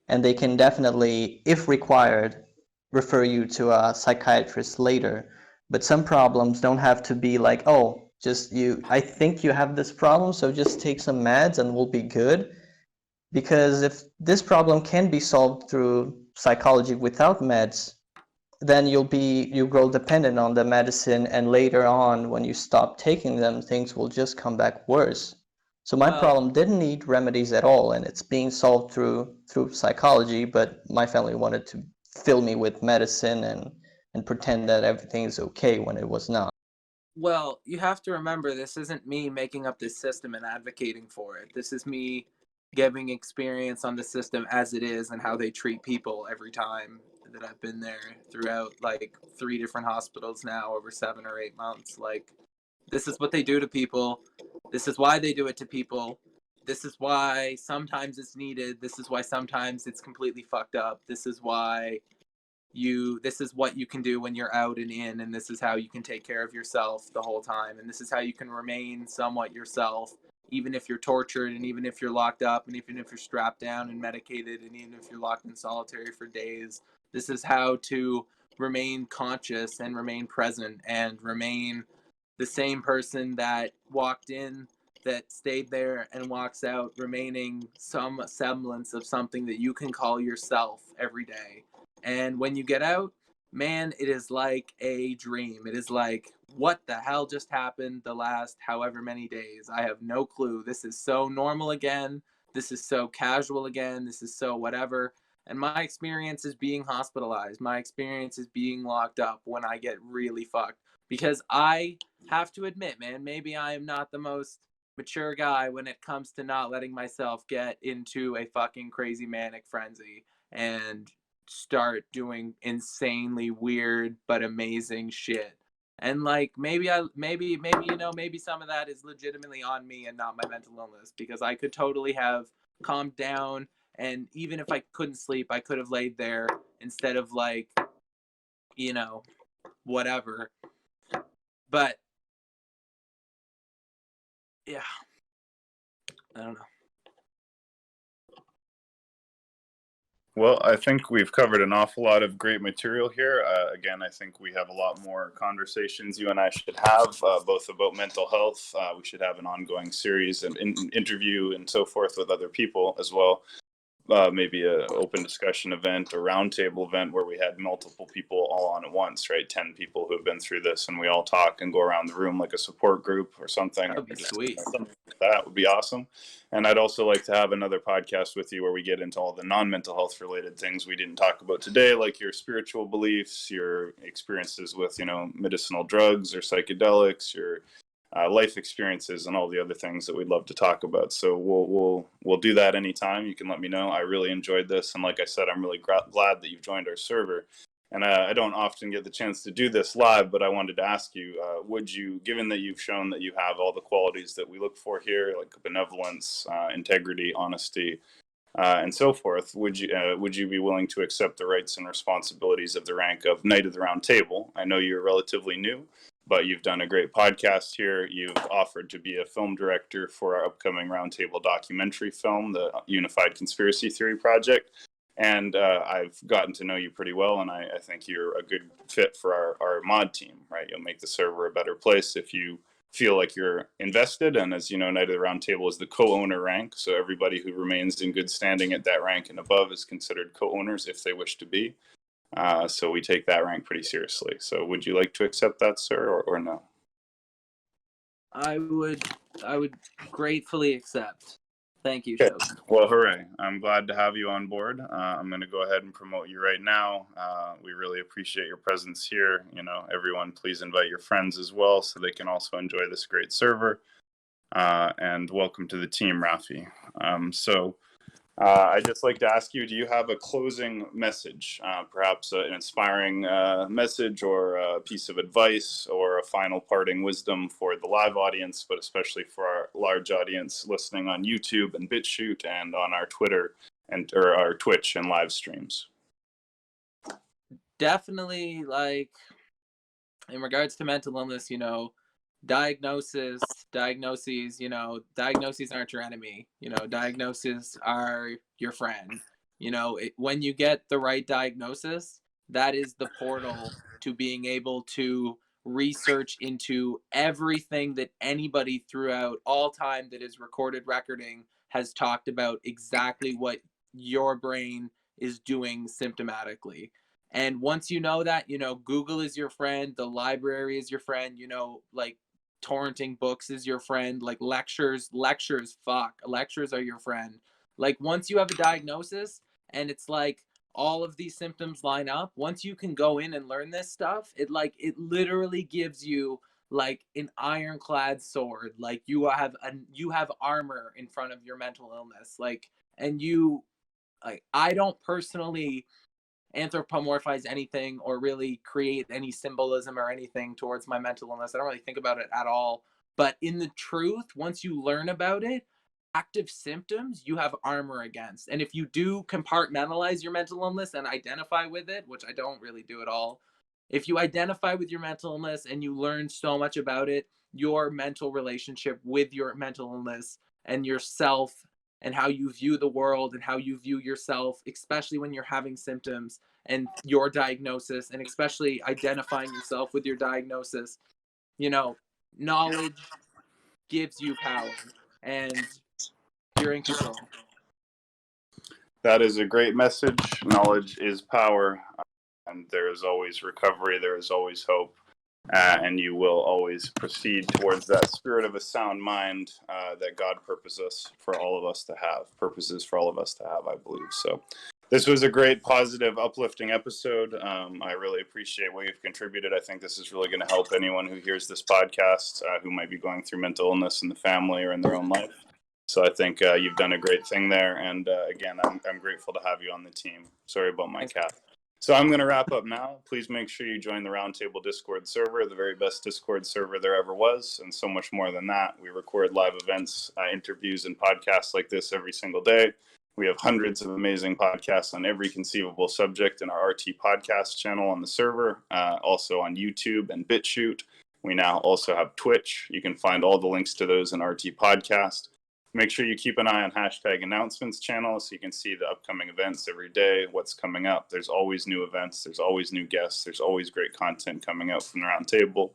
S4: and they can definitely, if required, refer you to a psychiatrist later. But some problems don't have to be like, oh, I think you have this problem, so just take some meds and we'll be good. Because if this problem can be solved through psychology without meds, then you grow dependent on the medicine, and later on when you stop taking them, things will just come back worse. So my
S2: Well,
S4: problem didn't need remedies at all, and it's being solved through psychology, but my family wanted to fill me with medicine and pretend that everything is okay when it was not.
S2: Well, you have to remember, this isn't me making up this system and advocating for it. This is me giving experience on the system as it is and how they treat people every time that I've been there throughout like 3 different hospitals now over 7 or 8 months. Like, this is what they do to people. This is why they do it to people. This is why sometimes it's needed. This is why sometimes it's completely fucked up. This is what you can do when you're out and in, and this is how you can take care of yourself the whole time, and this is how you can remain somewhat yourself, even if you're tortured, and even if you're locked up, and even if you're strapped down and medicated, and even if you're locked in solitary for days. This is how to remain conscious and remain present and remain the same person that walked in, that stayed there, and walks out remaining some semblance of something that you can call yourself every day. And when you get out, man, it is like a dream. It is like, what the hell just happened the last however many days? I have no clue. This is so normal again. This is so casual again. This is so whatever. And my experience is being hospitalized. My experience is being locked up when I get really fucked. Because I have to admit, man, maybe I am not the most mature guy when it comes to not letting myself get into a fucking crazy manic frenzy and start doing insanely weird but amazing shit. And like, maybe maybe some of that is legitimately on me and not my mental illness, because I could totally have calmed down, and even if I couldn't sleep, I could have laid there instead of like, whatever. But yeah, I don't know.
S1: Well, I think we've covered an awful lot of great material here. Again, I think we have a lot more conversations you and I should have, both about mental health. We should have an ongoing series and interview and so forth with other people as well. Maybe an open discussion event, a roundtable event where we had multiple people all on at once, right? 10 people who have been through this, and we all talk and go around the room like a support group or something.
S2: That would be sweet.
S1: Something like that would be awesome. And I'd also like to have another podcast with you where we get into all the non-mental health related things we didn't talk about today, like your spiritual beliefs, your experiences with, medicinal drugs or psychedelics, your life experiences, and all the other things that we'd love to talk about. So we'll do that anytime. You can let me know. I really enjoyed this, and like I said, I'm really glad that you've joined our server. And I don't often get the chance to do this live, but I wanted to ask you: would you, given that you've shown that you have all the qualities that we look for here, like benevolence, integrity, honesty, and so forth, would you be willing to accept the rights and responsibilities of the rank of Knight of the Round Table? I know you're relatively new, but you've done a great podcast here. You've offered to be a film director for our upcoming Roundtable documentary film, the Unified Conspiracy Theory Project. And I've gotten to know you pretty well, and I think you're a good fit for our mod team, right? You'll make the server a better place if you feel like you're invested. And as you know, Knight of the Round Table is the co-owner rank, so everybody who remains in good standing at that rank and above is considered co-owners if they wish to be. So we take that rank pretty seriously. So would you like to accept that, sir, or no?
S2: I would gratefully accept. Thank you,
S1: Okay.
S2: Shogun.
S1: Well, hooray. I'm glad to have you on board. I'm going to go ahead and promote you right now. We really appreciate your presence here. Everyone, please invite your friends as well so they can also enjoy this great server. And welcome to the team, Raphie. I'd just like to ask you, do you have a closing message, perhaps an inspiring message or a piece of advice or a final parting wisdom for the live audience, but especially for our large audience listening on YouTube and BitChute and on our Twitter or our Twitch and live streams?
S2: Definitely, like, in regards to mental illness, diagnoses, diagnoses aren't your enemy. Diagnoses are your friend. When you get the right diagnosis, that is the portal to being able to research into everything that anybody throughout all time that is recorded recording has talked about, exactly what your brain is doing symptomatically. And once you know that, Google is your friend, the library is your friend, like torrenting books is your friend, like lectures, fuck, lectures are your friend. Like once you have a diagnosis and it's like all of these symptoms line up, once you can go in and learn this stuff, it literally gives you like an ironclad sword. Like you have armor in front of your mental illness. Like, and I don't personally anthropomorphize anything or really create any symbolism or anything towards my mental illness. I don't really think about it at all. But in the truth, once you learn about it, active symptoms you have armor against. And if you do compartmentalize your mental illness and identify with it, which I don't really do at all, if you identify with your mental illness and you learn so much about it, your mental relationship with your mental illness and yourself and how you view the world and how you view yourself, especially when you're having symptoms and your diagnosis, and especially identifying yourself with your diagnosis, knowledge gives you power and you're in control.
S1: That is a great message. Knowledge is power, and there is always recovery, there is always hope. And you will always proceed towards that spirit of a sound mind that God purposes for all of us to have, I believe. So this was a great, positive, uplifting episode. I really appreciate what you've contributed. I think this is really going to help anyone who hears this podcast who might be going through mental illness in the family or in their own life. So I think you've done a great thing there. And again, I'm grateful to have you on the team. Sorry about my cat. So I'm going to wrap up now. Please make sure you join the Roundtable Discord server, the very best Discord server there ever was, and so much more than that. We record live events, interviews, and podcasts like this every single day. We have hundreds of amazing podcasts on every conceivable subject in our RT podcast channel on the server, also on YouTube and BitChute. We now also have Twitch. You can find all the links to those in RT Podcast. Make sure you keep an eye on hashtag announcements channel so you can see the upcoming events every day, what's coming up. There's always new events. There's always new guests. There's always great content coming out from the Roundtable.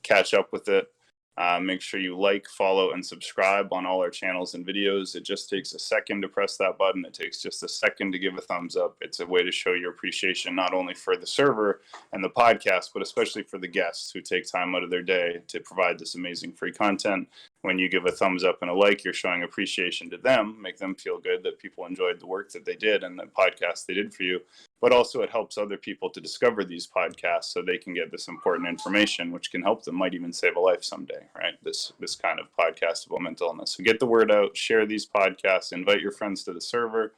S1: Catch up with it. Make sure you like, follow, and subscribe on all our channels and videos. It just takes a second to press that button. It takes just a second to give a thumbs up. It's a way to show your appreciation, not only for the server and the podcast, but especially for the guests who take time out of their day to provide this amazing free content. When you give a thumbs up and a like, you're showing appreciation to them, make them feel good that people enjoyed the work that they did and the podcast they did for you. But also it helps other people to discover these podcasts so they can get this important information, which can help them, might even save a life someday, right? This kind of podcast about mental illness. So get the word out, share these podcasts, invite your friends to the server,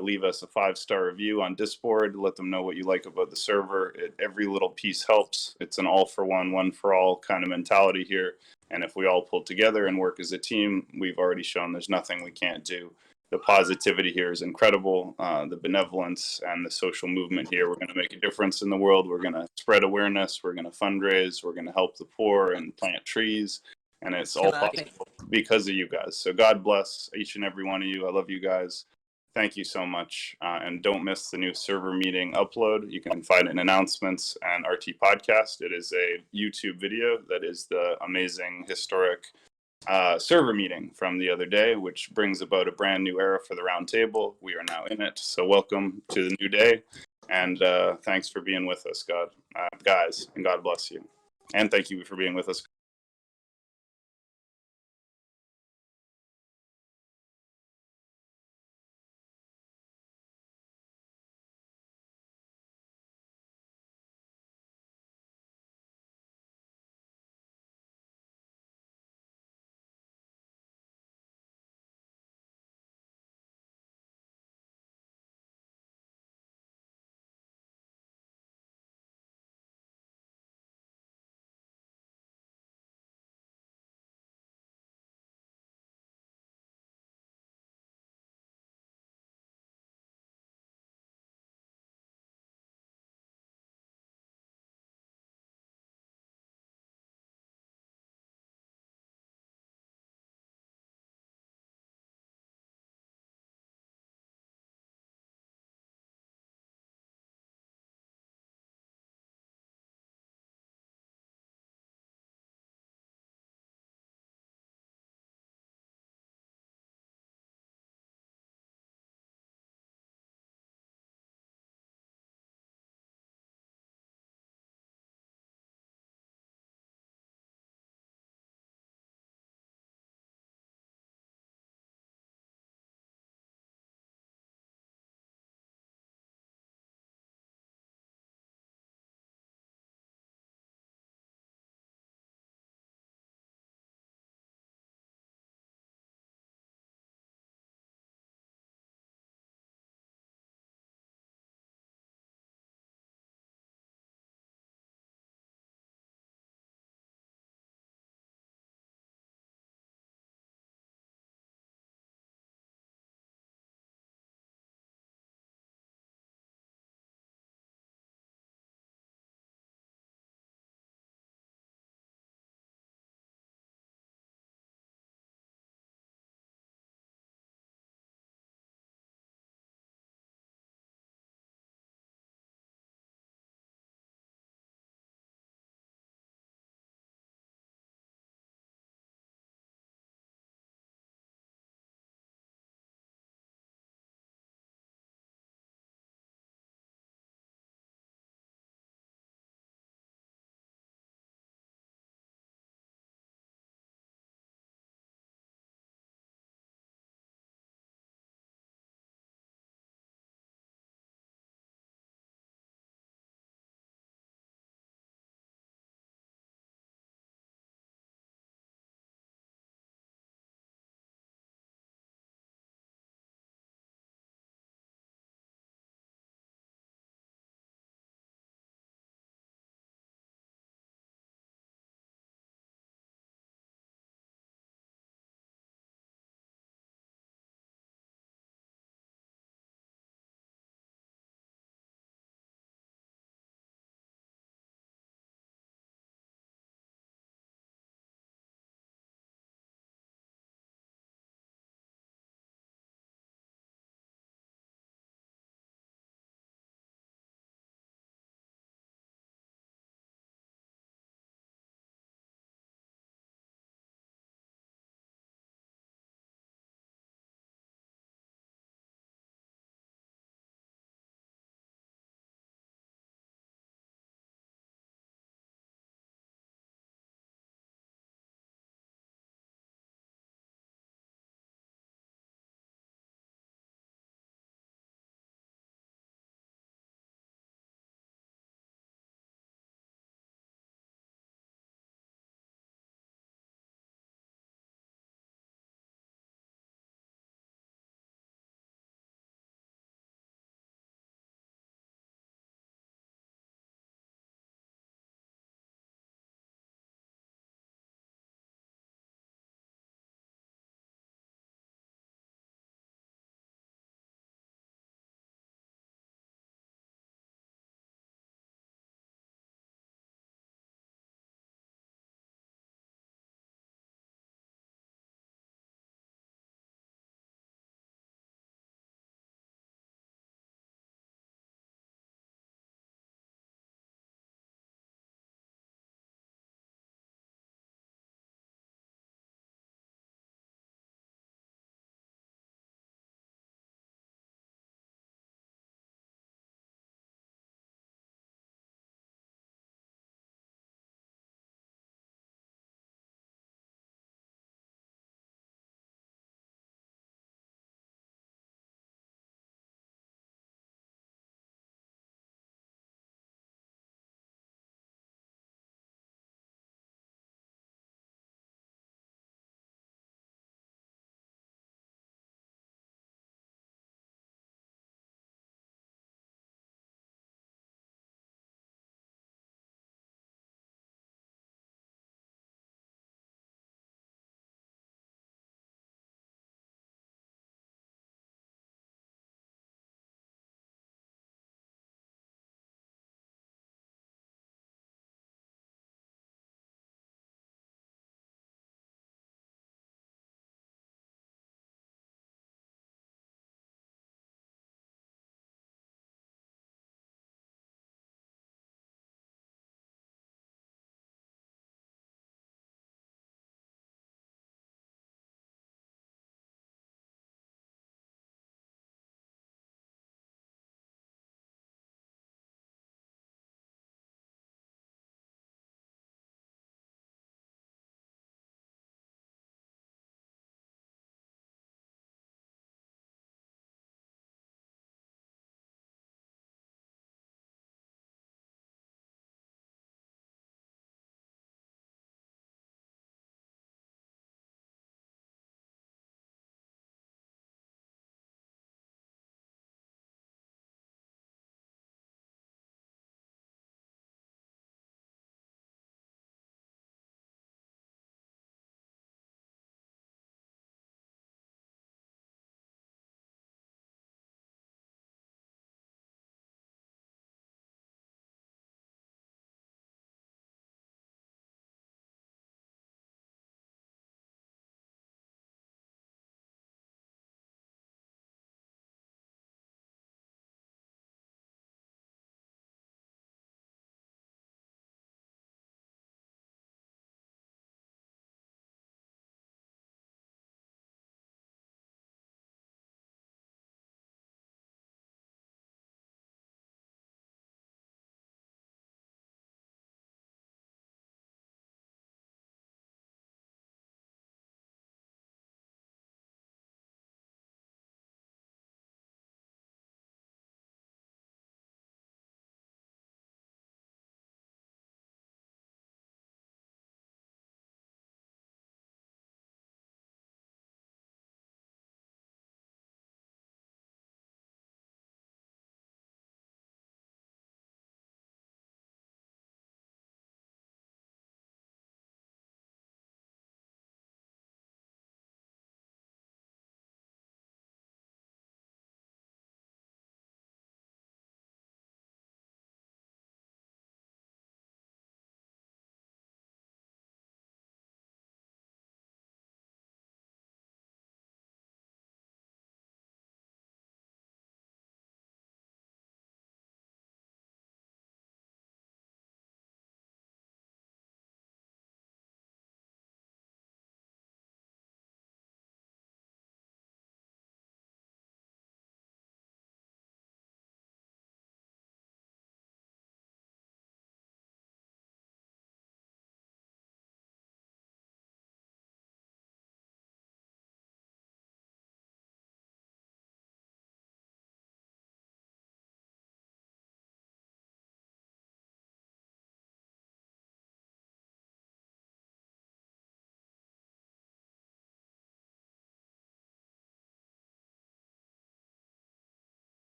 S1: leave us a 5-star review on Discord, let them know what you like about the server. Every little piece helps. It's an all for one for all kind of mentality here. And if we all pull together and work as a team, we've already shown there's nothing we can't do. The positivity here is incredible. The benevolence and the social movement here. We're going to make a difference in the world. We're going to spread awareness. We're going to fundraise. We're going to help the poor and plant trees. And it's all possible because of you guys. So God bless each and every one of you. I love you guys. Thank you so much. And don't miss the new server meeting upload. You can find it in announcements and RT Podcast. It is a YouTube video that is the amazing historic server meeting from the other day, which brings about a brand new era for the Roundtable. We are now in it. So welcome to the new day. And thanks for being with us, guys. And God bless you. And thank you for being with us.